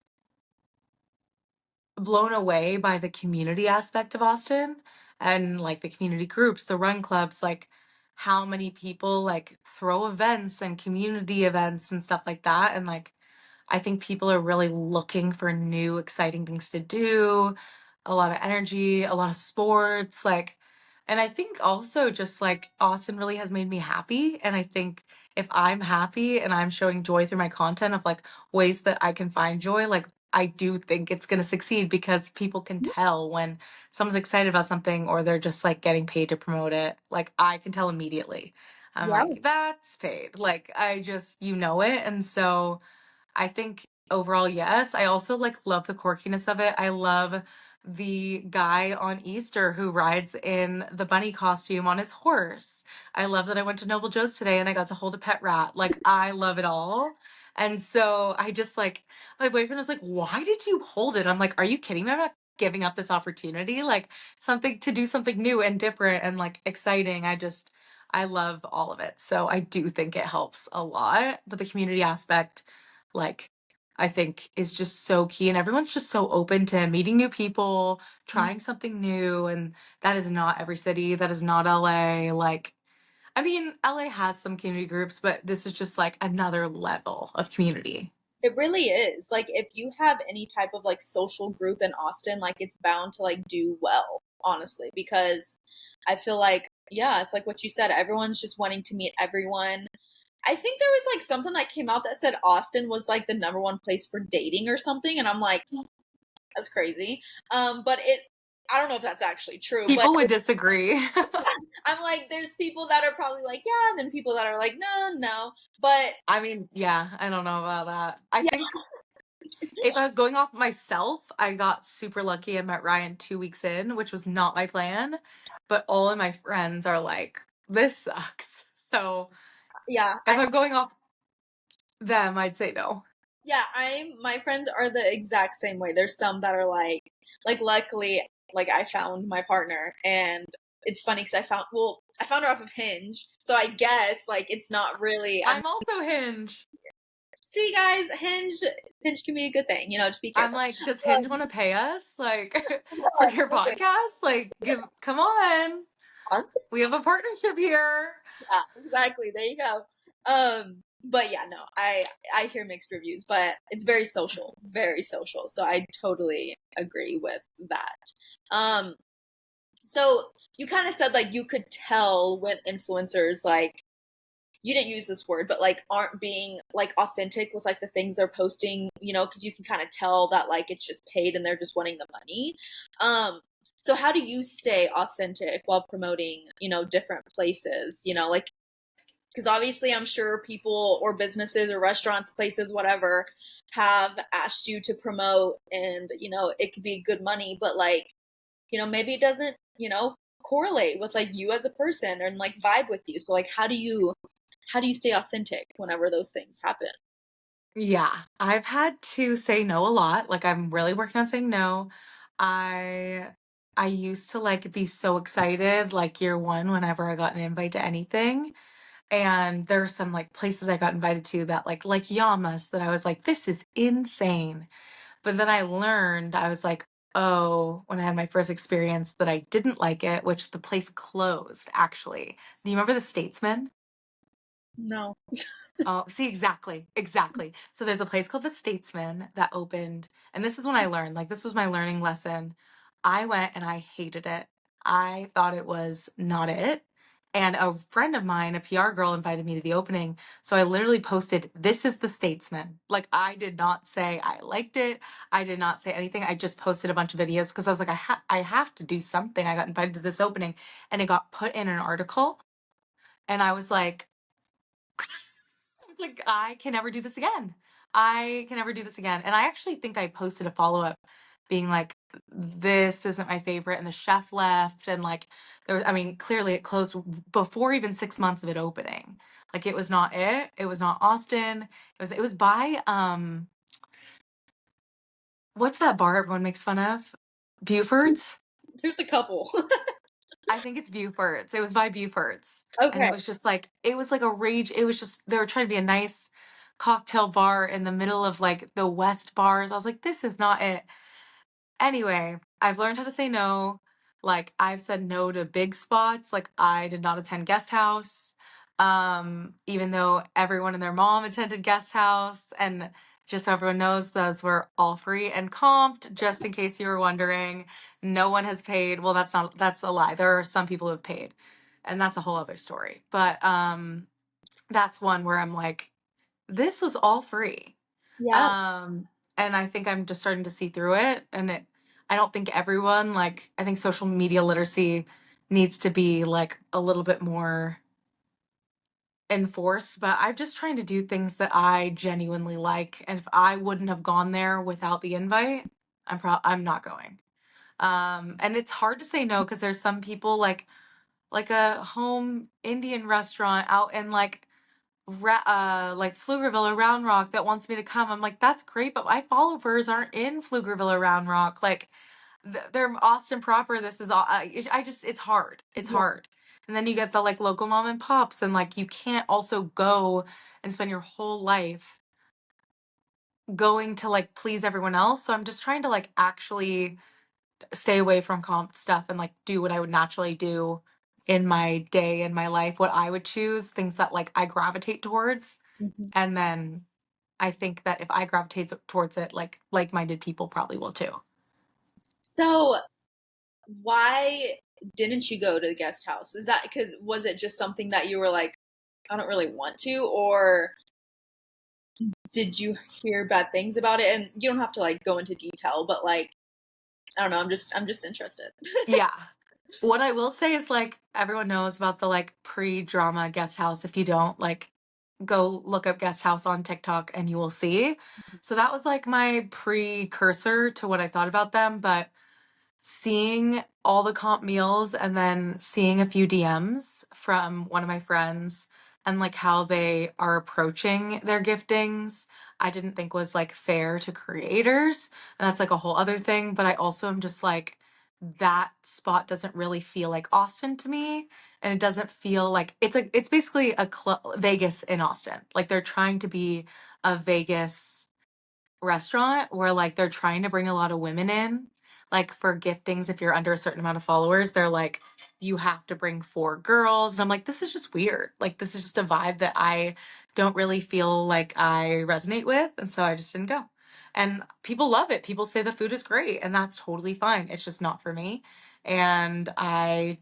blown away by the community aspect of Austin and like the community groups, the run clubs, like how many people like throw events and community events and stuff like that. And like I think people are really looking for new, exciting things to do, a lot of energy, a lot of sports, like, and I think also just like Austin really has made me happy. And I think if I'm happy and I'm showing joy through my content of like ways that I can find joy, like, I do think it's going to succeed because people can tell when someone's excited about something or they're just like getting paid to promote it. Like, I can tell immediately. I'm Yeah. like, that's paid. Like, I just, you know it. And so, I think overall, yes. I also like love the quirkiness of it. I love the guy on Easter who rides in the bunny costume on his horse. I love that I went to Noble Joe's today and I got to hold a pet rat. Like I love it all. And so I just like my boyfriend was like, "Why did you hold it?" I'm like, "Are you kidding me? I'm not giving up this opportunity. Like something to do something new and different and like exciting." I love all of it. So I do think it helps a lot. But the community aspect like I think is just so key and everyone's just so open to meeting new people, trying something new and that is not every city, that is not LA. Like I mean, LA has some community groups, but this is just like another level of community. It really is. Like if you have any type of like social group in Austin, like it's bound to like do well, honestly, because I feel like, yeah, it's like what you said, everyone's just wanting to meet everyone. I think there was like something that came out that said Austin was like the number one place for dating or something, and I'm like, that's crazy. But I don't know if that's actually true, but People would disagree. I'm like, there's people that are probably like, yeah, and then people that are like, no, no. But I mean, yeah, I don't know about that. I yeah, think if I was going off myself, I got super lucky. I met Ryan 2 weeks in, which was not my plan. But all of my friends are like, this sucks. So yeah, if I'm going off them, I'd say no. my friends are the exact same way. There's some that are like luckily, like I found my partner, and it's funny because I found her off of Hinge, so I guess like it's not really. I'm also Hinge. See, guys, Hinge can be a good thing, just be I'm careful. like, does Hinge want to pay us like for your Listen, podcast? Like, come on. honestly, We have a partnership here. yeah, exactly. There you go. But yeah, no, I hear mixed reviews, but it's very social, very social. So I totally agree with that. Um, so you kind of said like you could tell when influencers like you didn't use this word, but like aren't being like authentic with like the things they're posting, because you can kind of tell that like it's just paid and they're just wanting the money. So how do you stay authentic while promoting, different places, like because obviously I'm sure people or businesses or restaurants, places, whatever, have asked you to promote and, it could be good money, but like, maybe it doesn't, correlate with like you as a person and like vibe with you. So like how do you stay authentic whenever those things happen? Yeah, I've had to say no a lot. Like, I'm really working on saying no. I I used to like be so excited like year one whenever I got an invite to anything. And there are some like places I got invited to that like Yamas that I was like, this is insane. But then I learned, I was like, oh, when I had my first experience that I didn't like it, which the place closed actually. Do you remember the Statesman? No. Oh, see, exactly, exactly. So there's a place called the Statesman that opened, and this is when I learned, like, this was my learning lesson. I went and I hated it. I thought it was not it. And a friend of mine, a PR girl, invited me to the opening. So I literally posted, "This is the Statesman." Like, I did not say I liked it. I did not say anything. I just posted a bunch of videos because I was like, I have to do something. I got invited to this opening, and it got put in an article. And I was like, I can never do this again. I can never do this again. And I actually think I posted a follow up being like, this isn't my favorite. And the chef left. And like, there was, I mean, clearly it closed before even 6 months of it opening. Like, it was not it. It was not Austin. It was by, what's that bar everyone makes fun of? Buford's? There's a couple. I think it's Buford's. It was by Buford's. And Okay. it was just like, it was like a rage. It was just, they were trying to be a nice cocktail bar in the middle of like the West bars. I was like, this is not it. Anyway, I've learned how to say no. Like, I've said no to big spots. Like, I did not attend guest house. Even though everyone and their mom attended guest house. And just so everyone knows, those were all free and comped, just in case you were wondering. No one has paid. Well, that's a lie. There are some people who have paid. And that's a whole other story. But that's one where I'm like, this was all free. Yeah. Um, and I think I'm just starting to see through it. I don't think everyone, like, I think social media literacy needs to be like a little bit more enforced, but I'm just trying to do things that I genuinely like. And if I wouldn't have gone there without the invite, I'm not going. And it's hard to say no because there's some people like a home Indian restaurant out in like Pflugerville or Round Rock that wants me to come. I'm like, that's great, but my followers aren't in Pflugerville or Round Rock. Like, they're Austin proper. This is all. I just, it's hard. It's Yeah. hard. And then you get the like local mom and pops, and like you can't also go and spend your whole life going to like please everyone else. So I'm just trying to like actually stay away from comp stuff and like do what I would naturally do in my day in my life, what I would choose, things that like I gravitate towards. Mhm. And then I think that if I gravitate towards it, like-minded people probably will too. So, why didn't you go to the guest house? Is that because was it just something that you were like, I don't really want to, or did you hear bad things about it? And you don't have to like go into detail, but like, I don't know. I'm just interested. Yeah. What I will say is like everyone knows about the like pre-drama guest house. If you don't, like, go look up guest house on TikTok and you will see. So that was like my precursor to what I thought about them, but seeing all the comp meals and then seeing a few DMs from one of my friends and like how they are approaching their giftings, I didn't think was like fair to creators. And that's like a whole other thing. But I also am just like, that spot doesn't really feel like Austin to me. And it doesn't feel like it's basically a Vegas in Austin. Like, they're trying to be a Vegas restaurant where like they're trying to bring a lot of women in. Like, for giftings, if you're under a certain amount of followers, they're like, you have to bring 4 girls. And I'm like, this is just weird. Like, this is just a vibe that I don't really feel like I resonate with. And so I just didn't go. And people love it. People say the food is great, and that's totally fine. It's just not for me. And I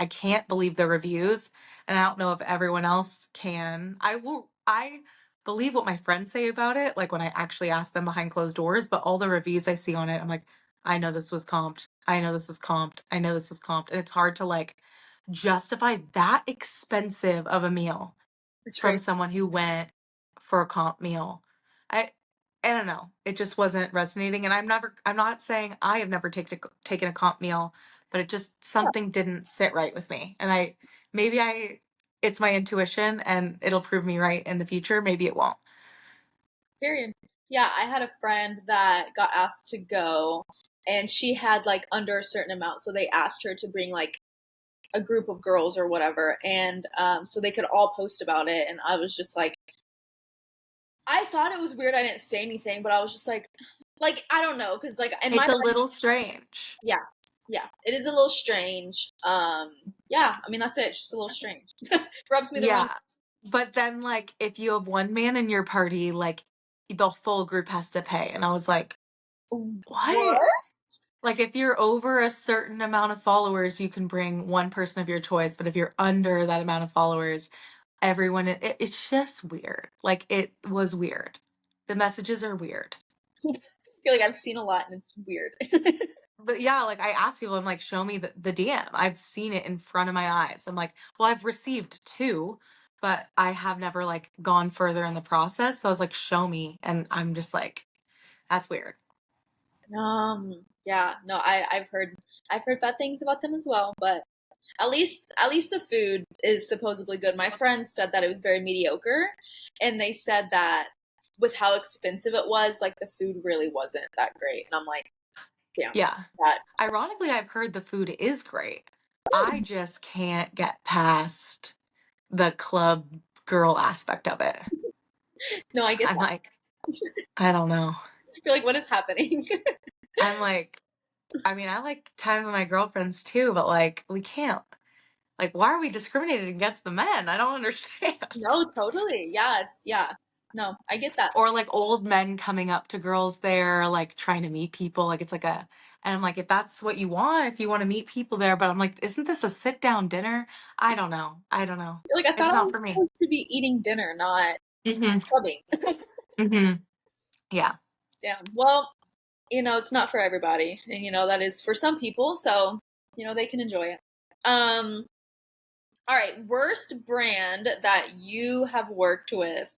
can't believe the reviews. And I don't know if everyone else can. I believe what my friends say about it, like when I actually ask them behind closed doors, but all the reviews I see on it, I'm like, I know this was comped. I know this was comped. I know this was comped. And it's hard to like justify that expensive of a meal It's from crazy. someone who went for a comp meal. I I don't know. It just wasn't resonating. And I'm not saying I have never taken a comp meal, but it just Yeah, something didn't sit right with me. And maybe I it's my intuition and it'll prove me right in the future. Maybe it won't. period. Yeah, I had a friend that got asked to go, and she had like under a certain amount, so they asked her to bring like a group of girls or whatever, and so they could all post about it. And I was just like, I thought it was weird. I didn't say anything, but I was just like I don't know, because like in my It's a mind, little strange. yeah, yeah, it is a little strange. Yeah, I mean that's it. It's just a little strange. Rubs me the wrong. Yeah. But then, like, if you have one man in your party, like, the full group has to pay. And I was like, what? What? Like, if you're over a certain amount of followers, you can bring one person of your choice. But if you're under that amount of followers, everyone, it's just weird. Like, it was weird. The messages are weird. I feel like I've seen a lot and it's weird. But yeah, like I asked people, I'm like, show me the DM. I've seen it in front of my eyes. I'm like, well, I've received two, but I have never like gone further in the process. So I was like, show me. And I'm just like, that's weird. Yeah, no, I've heard bad things about them as well, but at least the food is supposedly good. My friends said that it was very mediocre, and they said that with how expensive it was, like the food really wasn't that great. And I'm like, damn, Yeah. that Ironically, I've heard the food is great. I just can't get past the club girl aspect of it. no, I get I'm that. like, I don't know. You're like, what is happening? I'm like, I mean, I like times with my girlfriends too, but like, we can't. Like, why are we discriminating against the men? I don't understand. No, totally. Yeah, yeah. No, I get that. Or like old men coming up to girls there, like trying to meet people. Like, it's like a, and I'm like, if that's what you want, if you want to meet people there, but I'm like, isn't this a sit down dinner? I don't know. I don't know. Like I It's thought I not was for me. supposed to be eating dinner, not Hmm. clubbing. Hmm. Yeah. Yeah. Well, it's not for everybody, and that is for some people, so they can enjoy it. All right, worst brand that you have worked with.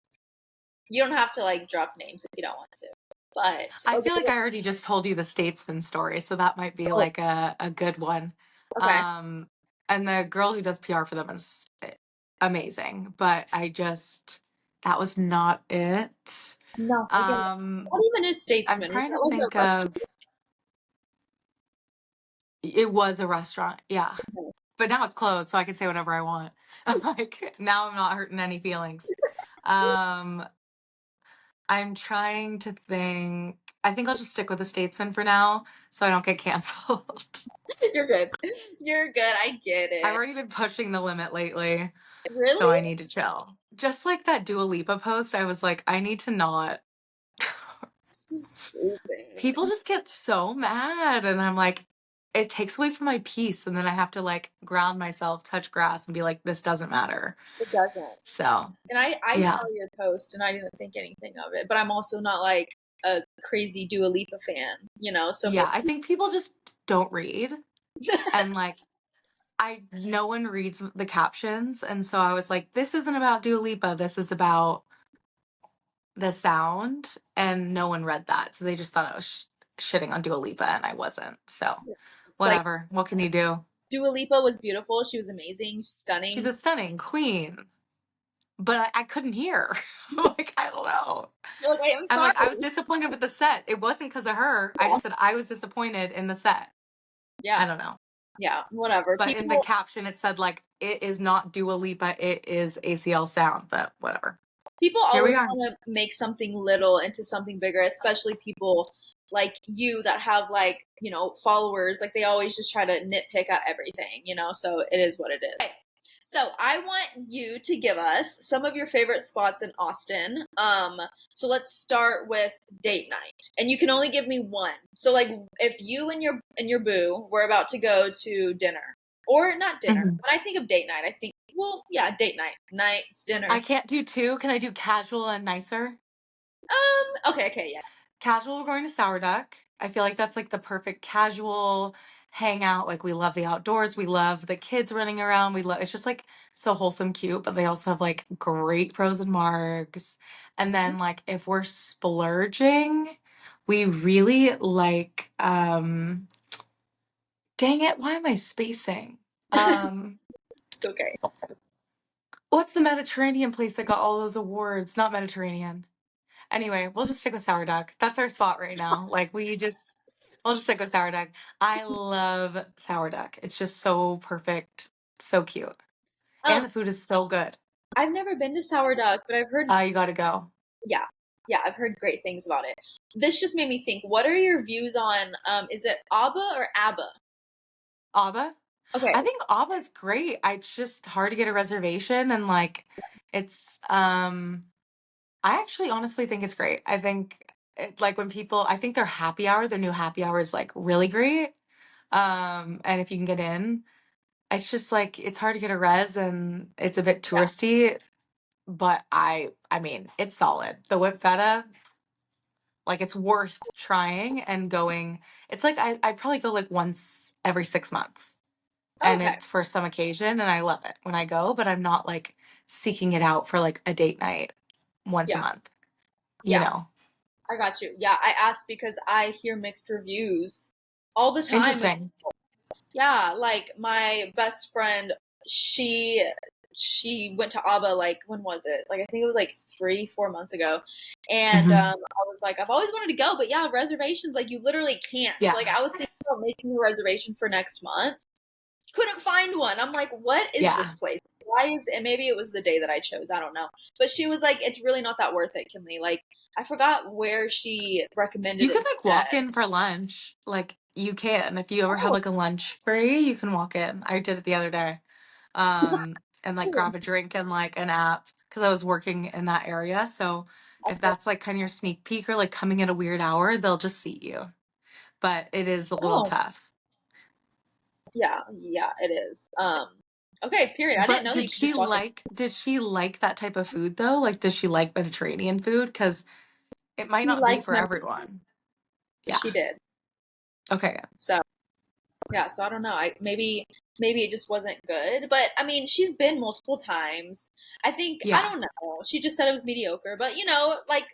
You don't have to like drop names if you don't want to, but I feel like okay. I already just told you the Statesman story, so that might be Oh, like a good one. okay. Um, and the girl who does PR for them is amazing, but that was not it. No, I get it. Um, What even is I'm Statesman? Is trying to that like think a of, it was a restaurant, yeah, restaurant? but now it's closed, so I can say whatever I want. I'm like, now I'm not hurting any feelings. Um, I'm trying to think. I think I'll just stick with the Statesman for now, so I don't get canceled. You're good. You're good. I get I've it. already been pushing the limit lately, so Really? I need to chill. Just like that Dua Lipa post, I was like, I need to not. So stupid. People just get so mad, and I'm like, it takes away from my peace, and then I have to like ground myself, touch grass, and be like, this doesn't matter. It doesn't. So, And I saw yeah. your post and I didn't think anything of it, but I'm also not like a crazy Dua Lipa fan, so Yeah, I maybe. think people just don't read, and like, no one reads the captions, and so I was like, this isn't about Dua Lipa, this is about the sound, and no one read that, so they just thought I was shitting on Dua Lipa, and I wasn't. So It's like whatever. What can you do? Dua Lipa was beautiful. She was amazing, She's stunning. a stunning queen, but I couldn't hear. Like I don't know. You're like, I am I'm sorry. like I was disappointed with the set. It wasn't because of her. I Yeah, just said I was disappointed in the set. yeah, I don't know. yeah. Whatever. But in the caption, it said like it is not Dua Lipa. It is ACL sound. But whatever. People Here we always are. want to make something little into something bigger, especially people like you that have like, followers. Like they always just try to nitpick at everything, so it is what it is. Okay. So I want you to give us some of your favorite spots in Austin. So let's start with date night. And you can only give me one. So like if you and your boo were about to go to dinner. Or not dinner. Mhm. When I think of date night, I think, well, yeah, date night. Night's I dinner. can't do two. Can I do casual and nicer? Okay, okay, yeah. Casual, we're going to Sour Duck. I feel like that's like the perfect casual hangout. Like we love the outdoors. We love the kids running around. We love it's just like so wholesome, cute, but they also have like great pros and margs. And then like if we're splurging, we really like dang it, why am I spacing? Um It's okay. what's the Mediterranean place that got all those awards? Not Mediterranean. Anyway, we'll just stick with sour duck. That's our spot right now. Like we'll just stick with sour duck. I love sour duck. It's just so perfect, so cute, and Um, the food is so good. I've never been to Sour Duck, but I've heard, You got to go. yeah, yeah, I've heard great things about it. This just made me think. What are your views on? Is it ABBA or ABBA? Ava. Okay, I think Ava's great. It's just hard to get a reservation, and like It's I actually honestly think it's great. I think like when people, I think their happy hour, their new happy hour is like really great. And if you can get in, it's just like it's hard to get a res and it's a bit Yeah. touristy, but I mean, it's solid. The whip feta, like it's worth trying and going. It's like I probably go like once every 6 months. And Okay. it's for some occasion and I love it when I go, but I'm not like seeking it out for like a date night once a Yeah. month, you Yeah. know. I got you. Yeah, I asked because I hear mixed reviews all the time. Interesting. Yeah, like my best friend, she she went to ABBA like when was it? Like I think it was like 3, 4 months ago. And Hmm. I was like, I've always wanted to go, but yeah, reservations, like you literally can't. Yeah. Like I was thinking about making a reservation for next month. Couldn't find one. I'm like, what is this Yeah. place? Why is and maybe it was the day that I chose, I don't know. But she was like, it's really not that worth it, Kinley. Like I forgot where she recommended You can like walk instead. in for lunch. Like you can. If you ever have Oh, like a lunch free, you can walk in. I did it the other day. And like grab a drink and like an app because I was working in that area. So if that's like kind of your sneak peek or like coming at a weird hour, they'll just seat you. But it is a little oh, tough. yeah, yeah, it is. Okay, period. I didn't But know that you could just walk in. did she like that type of food though? Like, does she like Mediterranean food? Because it might She not be likes for men. everyone. Yeah. She did. Okay. So yeah, so I don't know. I maybe it just wasn't good. But I mean, she's been multiple times. I think I Yeah. don't know. She just said it was mediocre. But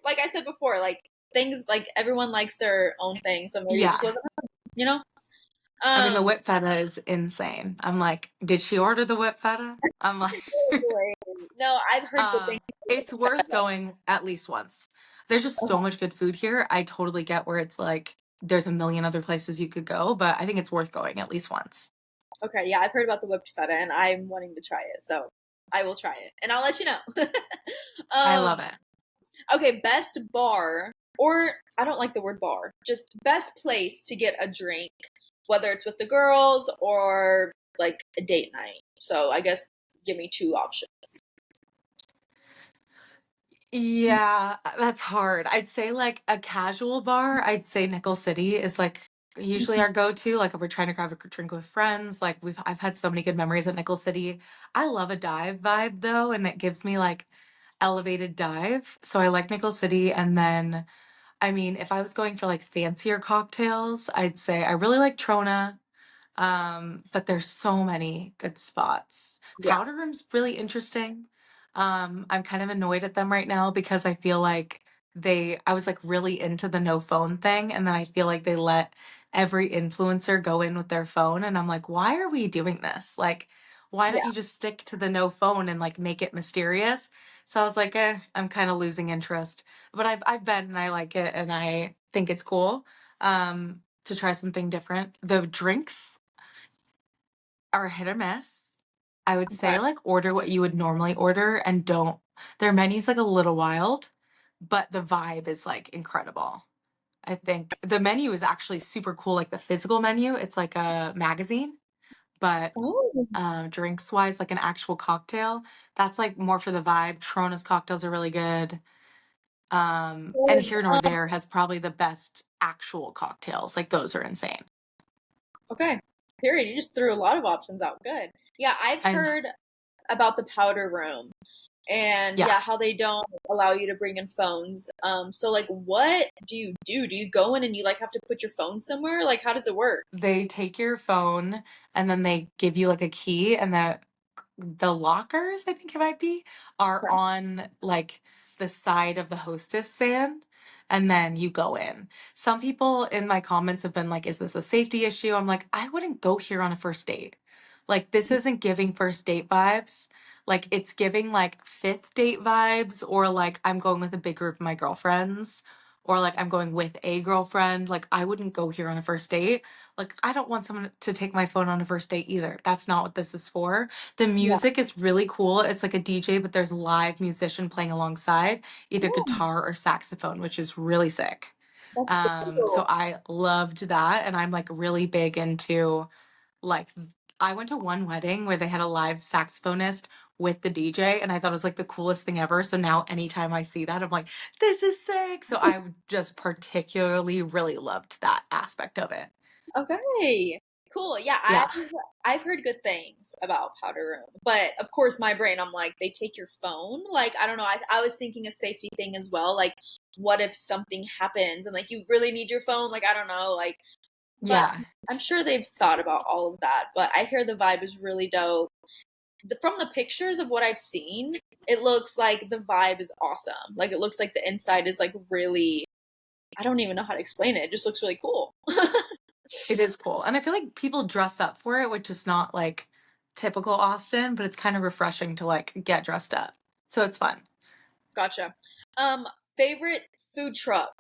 like I said before, like things like everyone likes their own thing, so maybe it Yeah. just wasn't you know? I mean, the Um whip feta is insane. I'm like, did she order the whip feta? I'm like, no, I've heard good things. it's worth going at least once. There's just so much good food here. I totally get where it's like there's a million other places you could go, but I think it's worth going at least once. Okay, yeah, I've heard about the whipped feta and I'm wanting to try it. So I will try it and I'll let you know. I love um it. Okay, best bar, or I don't like the word bar, just best place to get a drink, whether it's with the girls or like a date night. So I guess give me two options. Yeah, that's hard. I'd say like a casual bar, I'd say Nickel City is like usually our go-to. Like if we're trying to grab a drink with friends, like I've had so many good memories at Nickel City. I love a dive vibe though, and it gives me like elevated dive. So I like Nickel City. And then I mean, if I was going for like fancier cocktails, I'd say I really like Trona. But there's so many good spots. Yeah, Powder Room's really interesting. I'm kind of annoyed at them right now because I feel like I was like really into the no phone thing, and then I feel like they let every influencer go in with their phone, and I'm like, why are we doing this? Like, why don't yeah, you just stick to the no phone and like make it mysterious? So I was like, I'm kind of losing interest. But I've been and I like it and I think it's cool. To try something different. The drinks are hit or miss. I would okay. say like order what you would normally order and don't. Their menu's like a little wild, but the vibe is like incredible. I think the menu is actually super cool, like the physical menu. It's like a magazine, but Oh, drinks wise, like an actual cocktail, that's like more for the vibe. Trona's cocktails are really good. And it's, Here Nor There has probably the best actual cocktails. Like those are insane. okay. Period. You just threw a lot of options out. Good. Yeah, I've And heard about the powder room and yeah, yeah, how they don't allow you to bring in phones. So like what do you do? Do you go in and you like have to put your phone somewhere? Like how does it work? they take your phone and then they give you like a key and the lockers, I think it might be, are Okay. on like the side of the hostess stand and then you go in. Some people in my comments have been like, is this a safety issue? I'm like, I wouldn't go here on a first date. Like this isn't giving first date vibes. Like it's giving like fifth date vibes or like I'm going with a big group of my girlfriends or like I'm going with a girlfriend. Like I wouldn't go here on a first date. Like I don't want someone to take my phone on a first date either. That's not what this is for. The Yeah. music is really cool. It's like a DJ, but there's a live musician playing alongside, either Oh, guitar or saxophone, which is really sick. that's So dope. I loved that, and I'm like really big into like I went to one wedding where they had a live saxophonist with the DJ, and I thought it was like the coolest thing ever. So now anytime I see that, I'm like, this is sick. So I just particularly really loved that aspect of it. Okay. Cool. Yeah, Yeah. I've heard good things about powder room. But of course my brain, I'm like, they take your phone? Like, I don't know. I was thinking a safety thing as well. Like, what if something happens and like you really need your phone? Like, I don't know. Like, but Yeah. I'm sure they've thought about all of that. But I hear the vibe is really dope. From the pictures of what I've seen, it looks like the vibe is awesome. Like, it looks like the inside is like really, I don't even know how to explain it. It just looks really cool. It is cool. And I feel like people dress up for it, which is not like typical Austin, but it's kind of refreshing to like get dressed up. So it's fun. Gotcha. Favorite food truck?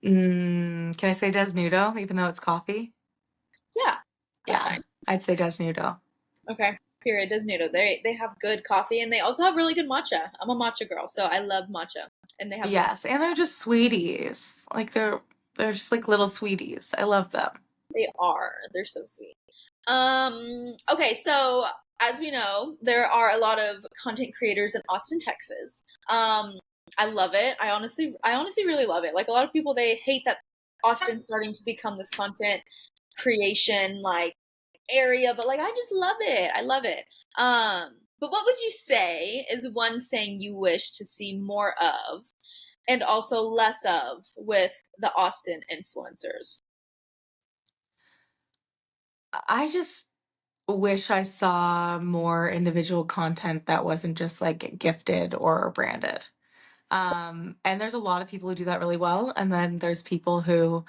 Can I say Desnudo, even though it's coffee? Yeah, that's Yeah, fine. I'd say Desnudo. Okay. Period. Desnudo. They have good coffee and they also have really good matcha. I'm a matcha girl, so I love matcha. And they have good. Yes, and they're just sweeties. Like they're just like little sweeties. I love them. They are. They're so sweet. Okay, so as we know, there are a lot of content creators in Austin, Texas. I love it. I honestly really love it. Like a lot of people, they hate that Austin's starting to become this content creation like area, but like I just love it. I love it. But what would you say is one thing you wish to see more of and also less of with the Austin influencers? I just wish I saw more individual content that wasn't just like gifted or branded. And there's a lot of people who do that really well. And then there's people who,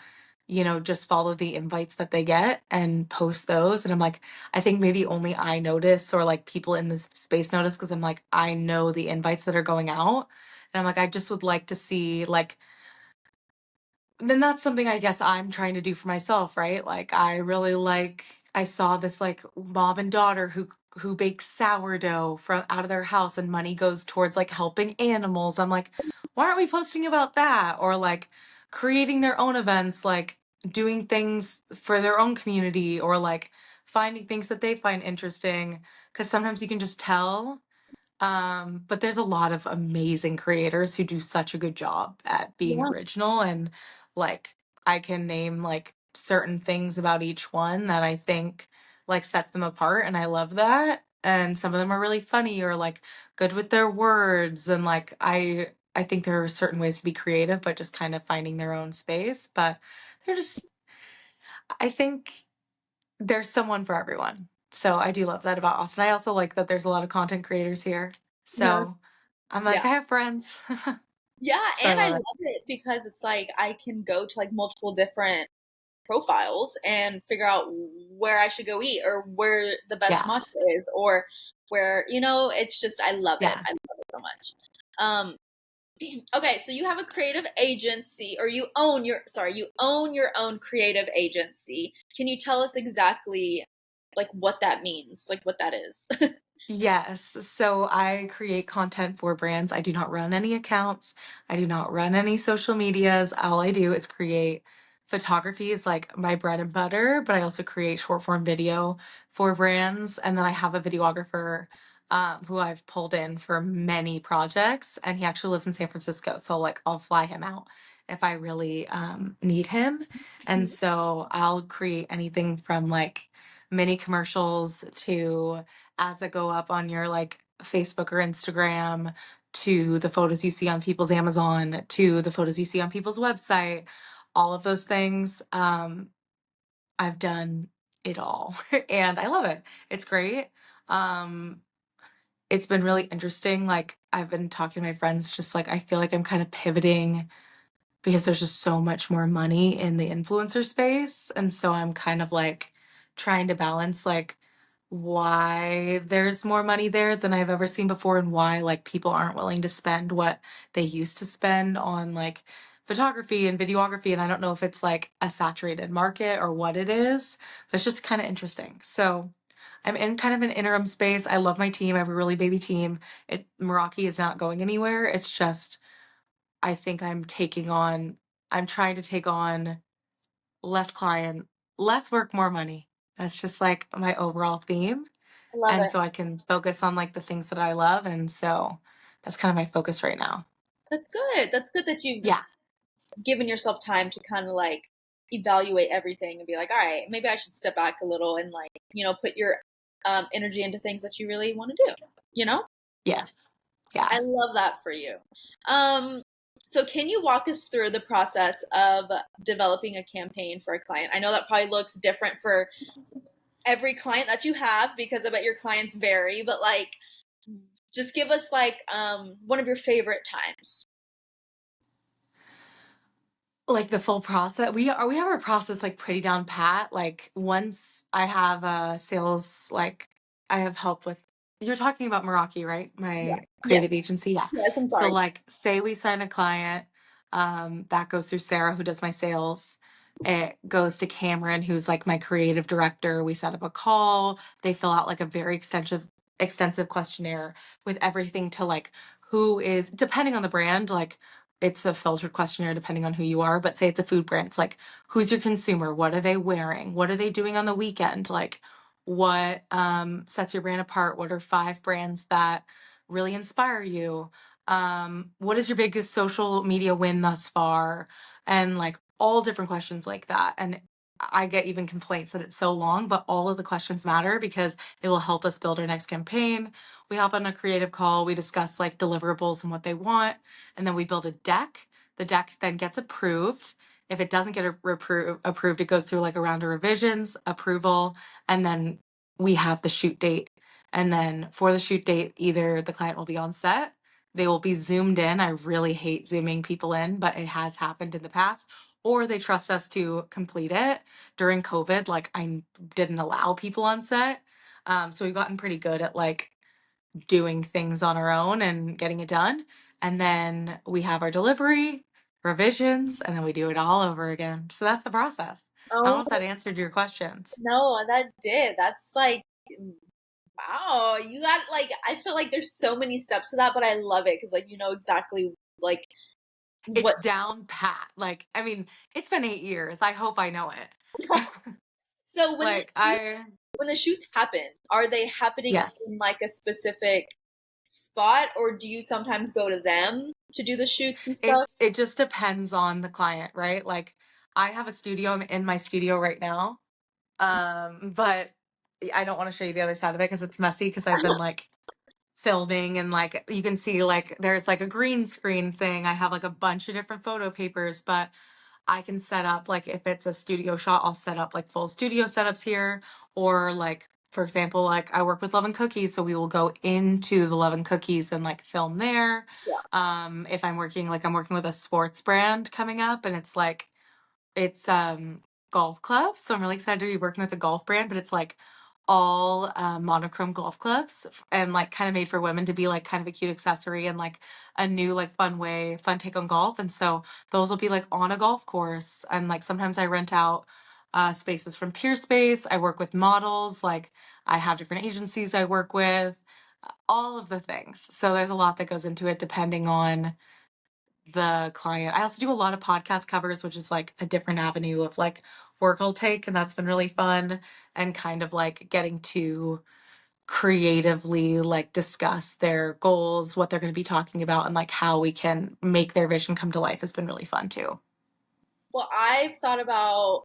just follow the invites that they get and post those. And I'm like, I think maybe only I notice or like people in this space notice because I'm like, I know the invites that are going out. And I'm like, I just would like to see like then that's something I guess I'm trying to do for myself, right? Like I saw this like mom and daughter who bakes sourdough from out of their house and money goes towards like helping animals. I'm like, why aren't we posting about that? Or like creating their own events, like doing things for their own community or like finding things that they find interesting. Cause sometimes you can just tell but there's a lot of amazing creators who do such a good job at being Yeah. original and like I can name like certain things about each one that I think like sets them apart and I love that. And some of them are really funny or like good with their words and like I think there are certain ways to be creative but just kind of finding their own space. But they're just I think there's someone for everyone. So I do love that about Austin. I also like that there's a lot of content creators here. Yeah. So I'm like, Yeah. I have friends. Yeah, So I and I love it. love it because it's like I can go to like multiple different profiles and figure out where I should go eat or where the best Yeah. matcha is or where, it's just I love it. Yeah. I love it so much. Um okay, so you have a creative agency or you own your own creative agency. Can you tell us exactly like what that means? Like what that is? Yes. So I create content for brands. I do not run any accounts. I do not run any social medias. All I do is create photography is like my bread and butter, but I also create short form video for brands. And then I have a videographer who I've pulled in for many projects. And he actually lives in San Francisco. So like I'll fly him out if I really need him. And so I'll create anything from like mini commercials to ads that go up on your like Facebook or Instagram to the photos you see on people's Amazon to the photos you see on people's website, all of those things. I've done it all and I love it. It's great. Um, it's been really interesting. Like I've been talking to my friends, just like I feel like I'm kind of pivoting because there's just so much more money in the influencer space. And so I'm kind of like trying to balance like why there's more money there than I've ever seen before and why like people aren't willing to spend what they used to spend on like photography and videography. And I don't know if it's like a saturated market or what it is, but it's just kind of interesting. So I'm in kind of an interim space. I love my team. I have a really baby team. Meraki is not going anywhere. It's just I think I'm trying to take on less client, less work, more money. That's just like my overall theme. I love And it. so I can focus on like the things that I love. And so that's kind of my focus right now. That's good. That's good that you've Yeah. given yourself time to kind of like evaluate everything and be like, all right, maybe I should step back a little and like, put your energy into things that you really want to do, you know? Yes. Yeah. I love that for you. Um, so can you walk us through the process of developing a campaign for a client? I know that probably looks different for every client that you have because I bet your clients vary, but like just give us like one of your favorite times. Like the full process. We have our process like pretty down pat. Like once I have a sales, like I have help with, you're talking about Meraki, right? Yeah. My creative Yes. agency. Yeah. Yes, I'm So sorry. like say we sign a client, that goes through Sarah who does my sales. It goes to Cameron, who's like my creative director. We set up a call. They fill out like a very extensive questionnaire with everything to like who is, depending on the brand, like it's a filtered questionnaire depending on who you are, but say it's a food brand, it's like who's your consumer, what are they wearing, what are they doing on the weekend, like what sets your brand apart, what are 5 brands that really inspire you, what is your biggest social media win thus far, and like all different questions like that. And I get even complaints that it's so long, but all of the questions matter because it will help us build our next campaign. We hop on a creative call, we discuss like deliverables and what they want, and then we build a deck. The deck then gets approved. If it doesn't get approved, it goes through like a round of revisions, approval, and then we have the shoot date. And then for the shoot date, either the client will be on set, they will be zoomed in. I really hate zooming people in, but it has happened in the past. Or they trust us to complete it. During COVID, like I didn't allow people on set. So we've gotten pretty good at like doing things on our own and getting it done. And then we have our delivery, revisions, and then we do it all over again. So that's the process. I don't know Oh if that answered your questions. no, that did. That's like wow. You got like I feel like there's so many steps to that, but I love it because like you know exactly like It's what. down pat. Like, I mean, it's been 8 years. I hope I know it. So Like, I, when the shoots happen, are they happening yes. in like a specific spot, or do you sometimes go to them to do the shoots and stuff? It just depends on the client, right? Like, I have a studio. I'm in my studio right now. But I don't want to show you the other side of it because it's messy because I've been like filming and like you can see like there's like a green screen thing. I have like a bunch of different photo papers, but I can set up like if it's a studio shot, I'll set up like full studio setups here. Or like for example, like I work with Love and Cookies, so we will go into the Love and Cookies and like film there. Yeah. If I'm working with a sports brand coming up and it's golf clubs, so I'm really excited to be working with a golf brand, but it's like all monochrome golf clubs and like kind of made for women to be like kind of a cute accessory and like a new like fun take on golf. And so those will be like on a golf course, and like sometimes I rent out spaces from Peer Space. I work with models, like I have different agencies I work with, all of the things. So there's a lot that goes into it depending on the client. I also do a lot of podcast covers, which is like a different avenue of like work I'll take, and that's been really fun and kind of like getting to creatively like discuss their goals, what they're going to be talking about, and like how we can make their vision come to life has been really fun too. Well, I've thought about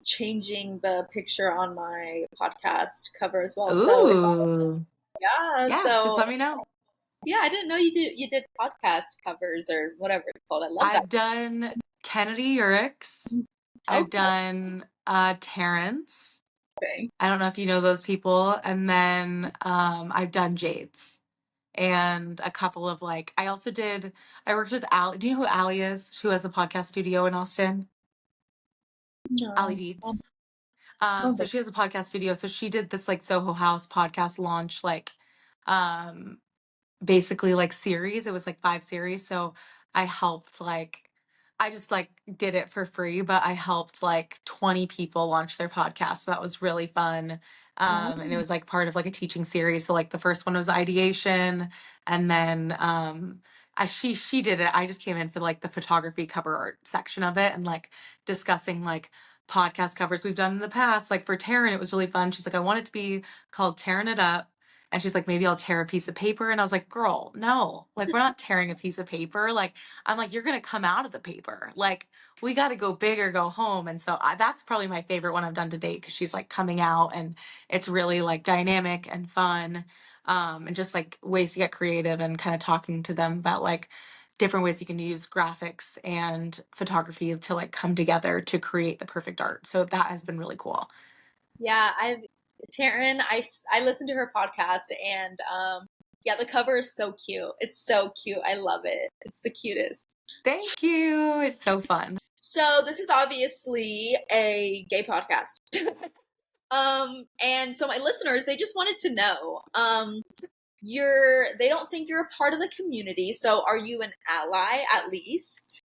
changing the picture on my podcast cover as well. So if I, Ooh. yeah, Yeah, just so let me know. yeah, I didn't know you did podcast covers or whatever it's called. I love that. I've done Kennedy Urix. I've Okay. done Terrence. Okay. I don't know if you know those people. And then I've done Jade's and a couple of like, I worked with Ali. Do you know who Ali is? Who has a podcast studio in Austin? Ali No, Dietz. I don't So think. she has a podcast studio. So she did this like Soho House podcast launch, like, um, basically like series. It was like 5 series. So I helped like I just like did it for free, but I helped like 20 people launch their podcast. So that was really fun. Oh, And it was like part of like a teaching series. So like the first one was ideation, and then she did it. I just came in for like the photography cover art section of it and like discussing like podcast covers we've done in the past. Like for Taryn, it was really fun. She's like, I want it to be called Tearing It Up. And she's like, maybe I'll tear a piece of paper. And I was like, girl, no, like we're not tearing a piece of paper. Like, I'm like, you're going to come out of the paper. Like, we got to go big or go home. And so that's probably my favorite one I've done to date because she's like coming out and it's really like dynamic and fun. And just like ways to get creative and kind of talking to them about like different ways you can use graphics and photography to like come together to create the perfect art. So that has been really cool. Yeah, Taryn, I listened to her podcast and yeah, the cover is so cute. It's so cute. I love it. It's the cutest. Thank you. It's so fun. So this is obviously a gay podcast. And so my listeners, they just wanted to know, they don't think you're a part of the community, so are you an ally at least?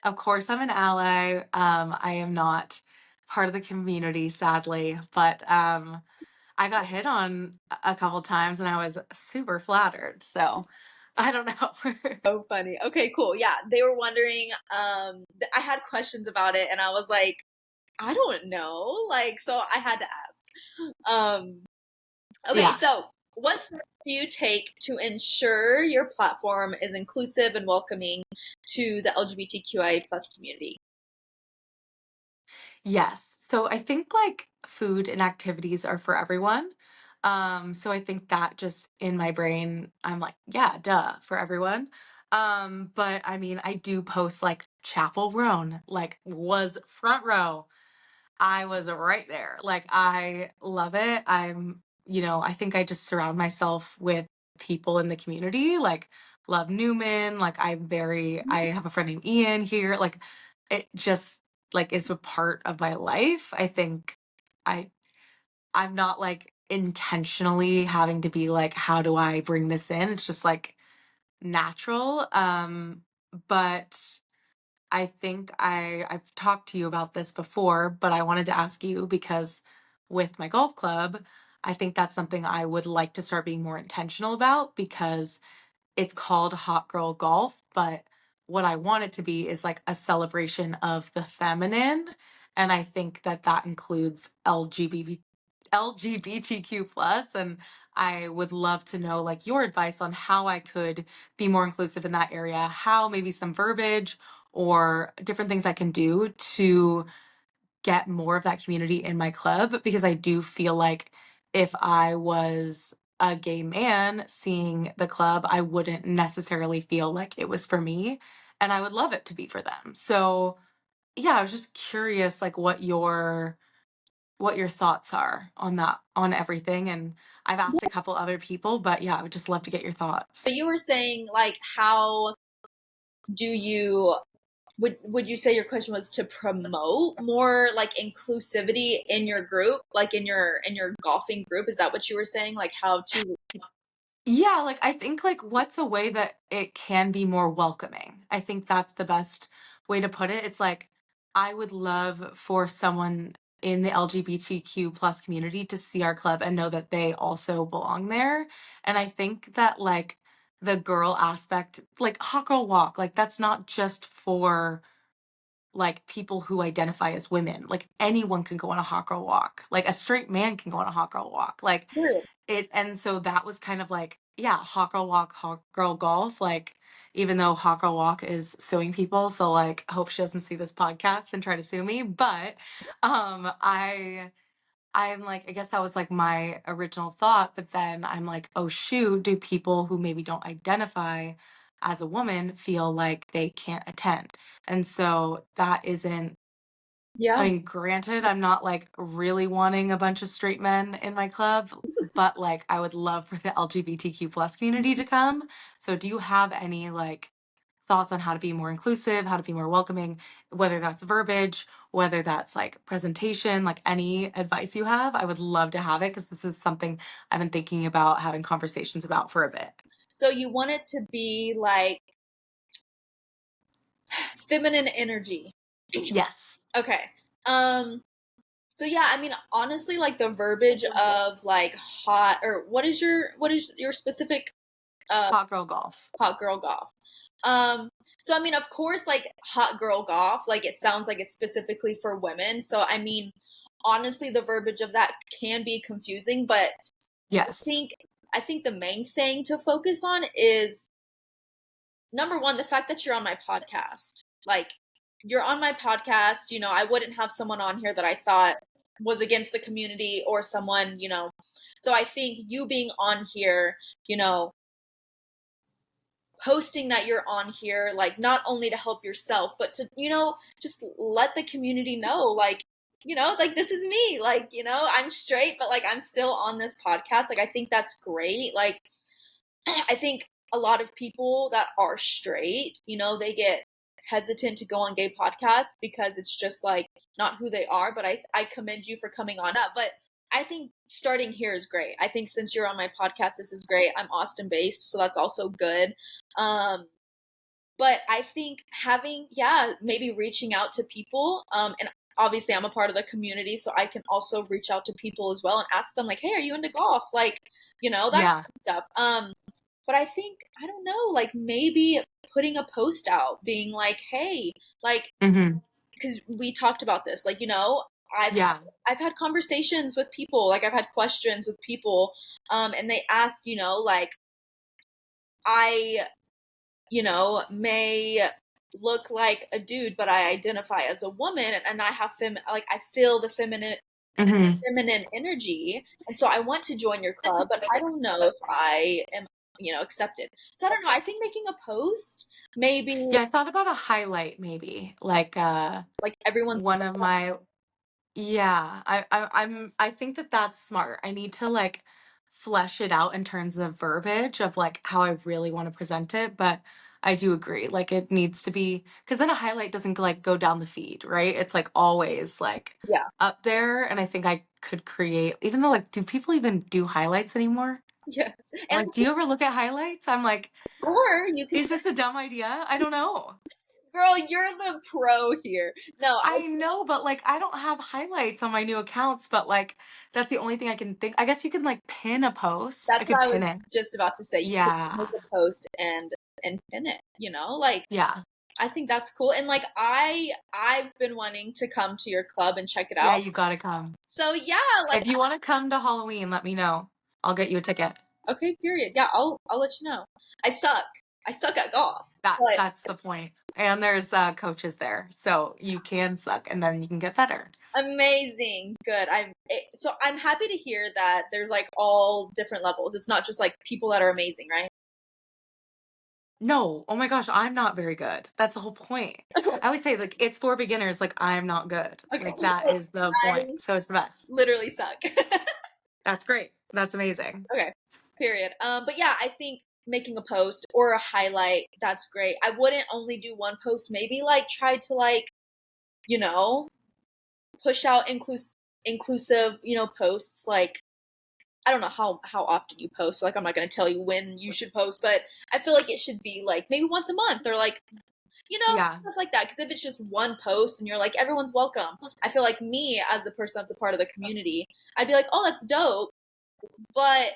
Of course, I'm an ally. I am not part of the community, sadly, but I got hit on a couple times and I was super flattered. So I don't know. So funny. Okay, cool. Yeah, they were wondering, I had questions about it and I was like, I don't know. Like, so I had to ask. Okay, Yeah. so what steps do you take to ensure your platform is inclusive and welcoming to the LGBTQIA plus community? Yes. So I think like food and activities are for everyone. So I think that just in my brain, I'm like, yeah, duh, for everyone. But I mean, I do post like Chapel Roan, like was front row. I was right there. Like I love it. I think I just surround myself with people in the community, like love Newman, like I have a friend named Ian here. Like it just like is a part of my life. I think I I'm not like intentionally having to be like, how do I bring this in? It's just like natural. But I think I've talked to you about this before, but I wanted to ask you because with my golf club, I think that's something I would like to start being more intentional about because it's called Hot Girl Golf, but what I want it to be is like a celebration of the feminine. And I think that that includes LGBTQ plus. And I would love to know like your advice on how I could be more inclusive in that area, how maybe some verbiage or different things I can do to get more of that community in my club because I do feel like if I was a gay man seeing the club, I wouldn't necessarily feel like it was for me and I would love it to be for them. So, yeah, I was just curious like what your thoughts are on that on everything and I've asked a couple other people, but yeah, I would just love to get your thoughts. So you were saying like how do you would you say your question was to promote more like inclusivity in your group, like in your golfing group? Is that what you were saying? Like how to Yeah, like I think like what's a way that it can be more welcoming? I think that's the best way to put it. It's like I would love for someone in the LGBTQ plus community to see our club and know that they also belong there. And I think that like the girl aspect, like hot girl walk, like that's not just for like people who identify as women. Like anyone can go on a hot girl walk. Like a straight man can go on a hot girl walk. Like it and so that was kind of like, yeah, hot girl walk, hot girl golf. Like even though hot girl walk is suing people, so like hope she doesn't see this podcast and try to sue me. But I'm like, I guess that was like my original thought, but then I'm like, oh shoot, do people who maybe don't identify as a woman feel like they can't attend? And so that isn't, I yeah. mean, granted, I'm not like really wanting a bunch of straight men in my club, but like I would love for the LGBTQ plus community to come. So do you have any like thoughts on how to be more inclusive, how to be more welcoming, whether that's verbiage, whether that's like presentation, like any advice you have? I would love to have it because this is something I've been thinking about having conversations about for a bit. So you want it to be like feminine energy. Yes. Okay. Um so yeah, I mean honestly like the verbiage of like hot or what is your specific uh Hot girl golf. hot girl golf. So I mean, of course, like hot girl golf, like it sounds like it's specifically for women. So I mean, honestly, the verbiage of that can be confusing, but I Yes. think I think the main thing to focus on is number one, the fact that you're on my podcast. Like you're on my podcast, I wouldn't have someone on here that I thought was against the community or someone, so I think you being on here, you know, posting that you're on here, like not only to help yourself, but to, just let the community know, like, like this is me, like, I'm straight, but like I'm still on this podcast. Like I think that's great. Like I think a lot of people that are straight, they get hesitant to go on gay podcasts because it's just like not who they are. But I commend you for coming on that. But I think starting here is great. I think since you're on my podcast, this is great. I'm Austin based, so that's also good. Um, but I think having, yeah, maybe reaching out to people, and obviously I'm a part of the community, so I can also reach out to people as well and ask them like, hey, are you into golf? Like, that kind Yeah. of stuff. But I think, I don't know, like maybe putting a post out being like, hey, like, Mm-hmm. because we talked about this, like, I've Yeah. I've had conversations with people, like I've had questions with people, and they ask, like I, may look like a dude, but I identify as a woman, and I have like I feel the Mm-hmm. feminine energy, and so I want to join your club, but I don't know if I am, accepted. So I don't know. I think making a post, maybe Yeah, I thought about a highlight maybe. Like like everyone's one of my yeah, I think that that's smart. I need to like flesh it out in terms of verbiage of like how I really want to present it, but I do agree. Like it needs to be because then a highlight doesn't like go down the feed, right? It's like always like yeah, up there, and I think I could create even though like do people even do highlights anymore? yes, and Like do you ever look at highlights? I'm like, or you could, is this a dumb idea? I don't know. girl, you're the pro here. No, I know, but like I don't have highlights on my new accounts, but like that's the only thing I can think. I guess you can like pin a post. I that's could what I pin was it. just about to say. You could make Yeah. a post and pin it. Like Yeah. I think that's cool. And like I've been wanting to come to your club and check it Yeah, out. you gotta come. So yeah, like If you want to come to Halloween, let me know. I'll get you a ticket. okay, period. Yeah, I'll let you know. I suck. I suck at golf. But That's the point. And there's coaches there, so you can suck and then you can get better. amazing. Good. So I'm happy to hear that there's like all different levels. It's not just like people that are amazing, right? No, oh my gosh, I'm not very good. That's the whole point. I always say like it's for beginners. Like I'm not good. Okay. Like that is the point. I So it's the best. literally suck. That's great. That's amazing. Okay. Period. But yeah, I think making a post or a highlight, that's great. I wouldn't only do one post, maybe like try to like, you know, push out inclusive, posts like I don't know how often you post. So like I'm not going to tell you when you should post, but I feel like it should be like maybe once a month or like Yeah. stuff like that. Because if it's just one post and you're like everyone's welcome, I feel like me as the person that's a part of the community, I'd be like, oh, that's dope, but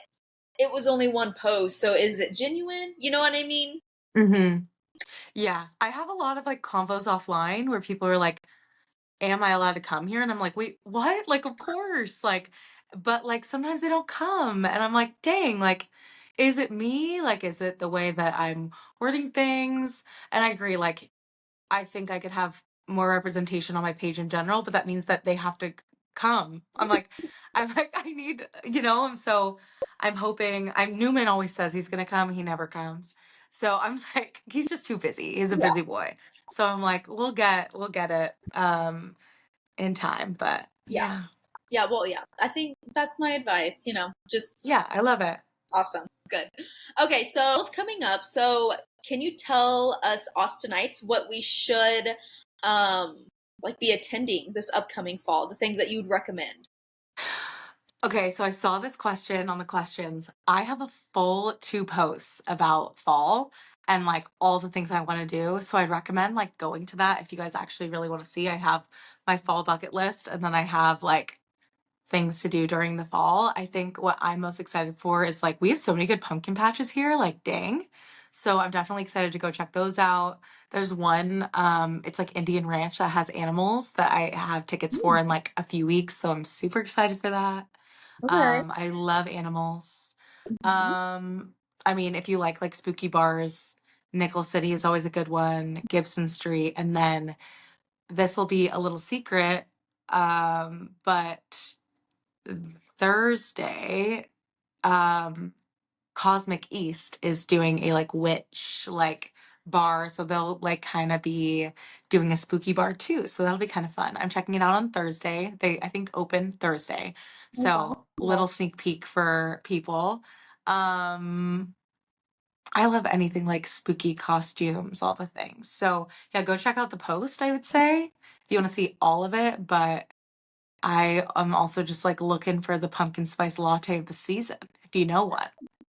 it was only one post, so is it genuine? You know what I mean? Mm-hmm. Yeah. I have a lot of like convos offline where people are like, am I allowed to come here? And I'm like, wait, what? Like, of course. Like, but like sometimes they don't come. And I'm like, dang, like, is it me? Like, is it the way that I'm wording things? And I agree, like, I think I could have more representation on my page in general, but that means that they have to come. I'm like, I need, and so I'm hoping Newman always says he's gonna come, he never comes. So I'm like, he's just too busy. He's a Yeah, busy boy. So I'm like, we'll get it in time. But yeah, yeah. yeah. Well, yeah. I think that's my advice. Just Yeah, I love it. awesome. Good. Okay, so what's coming up? So can you tell us Austinites what we should like be attending this upcoming fall? The things that you'd recommend. Okay, so I saw this question on the questions. I have a full two posts about fall and like all the things I want to do. So I'd recommend like going to that if you guys actually really want to see. I have my fall bucket list and then I have like things to do during the fall. I think what I'm most excited for is like we have so many good pumpkin patches here, like dang. So I'm definitely excited to go check those out. There's one, it's like Indian Ranch that has animals that I have tickets for Mm, in like a few weeks, so I'm super excited for that. okay. I love animals. Mhm. Um, I mean, if you like spooky bars, Nickel City is always a good one, Gibson Street, and then this will be a little secret, but Thursday, um, Cosmic East is doing a like witch like bar, so they'll like kind of be doing a spooky bar too. So that'll be kind of fun. I'm checking it out on Thursday. They I think open Thursday. Oh, So wow. little sneak peek for people. Um I love anything like spooky costumes, all the things. So yeah, go check out the post, I would say, if you want to see all of it. But I am also just like looking for the pumpkin spice latte of the season, if you know what.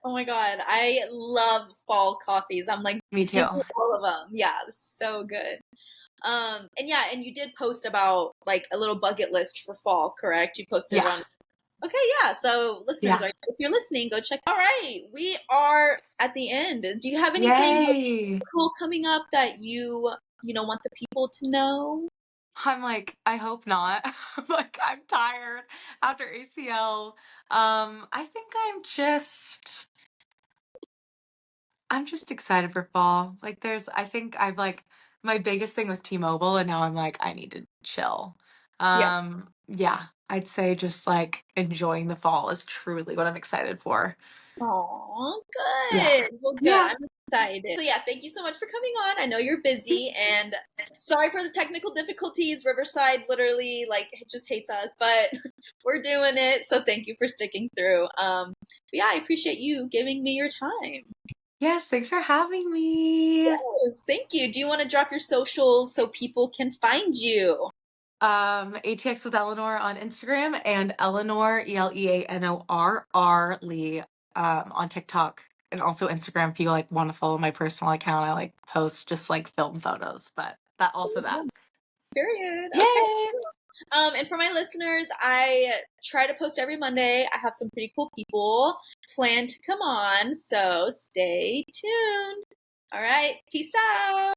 Oh my God, I love fall coffees. I'm like, Me give too. me all of them. Yeah, it's so good. And yeah, and you did post about like a little bucket list for fall, correct? You posted it Yeah. on. Okay, yeah. So listeners, Yeah. if you're listening, go check. All right, we are at the end. Do you have anything like, Yay. cool coming up that you know want the people to know? I'm like, I hope not. Like, I'm tired after ACL. I think I'm just excited for fall. Like, I think I've like, my biggest thing was T-Mobile, and now I'm like, I need to chill. Yep. Yeah, I'd say just like enjoying the fall is truly what I'm excited for. Oh, Yeah. good. Well, good. Yeah. I'm excited. So yeah, thank you so much for coming on. I know you're busy and sorry for the technical difficulties. Riverside literally like just hates us, but we're doing it. So thank you for sticking through. But yeah, I appreciate you giving me your time. Yes, thanks for having me. Yes, thank you. Do you want to drop your socials so people can find you? ATX with Eleanor on Instagram and Eleanor Eleanor Lee on TikTok and also Instagram if you like want to follow my personal account. I like post just like film photos, but that also that. Period. Okay. Yay! And for my listeners, I try to post every Monday. I have some pretty cool people planned to come on, so stay tuned. All right, peace out.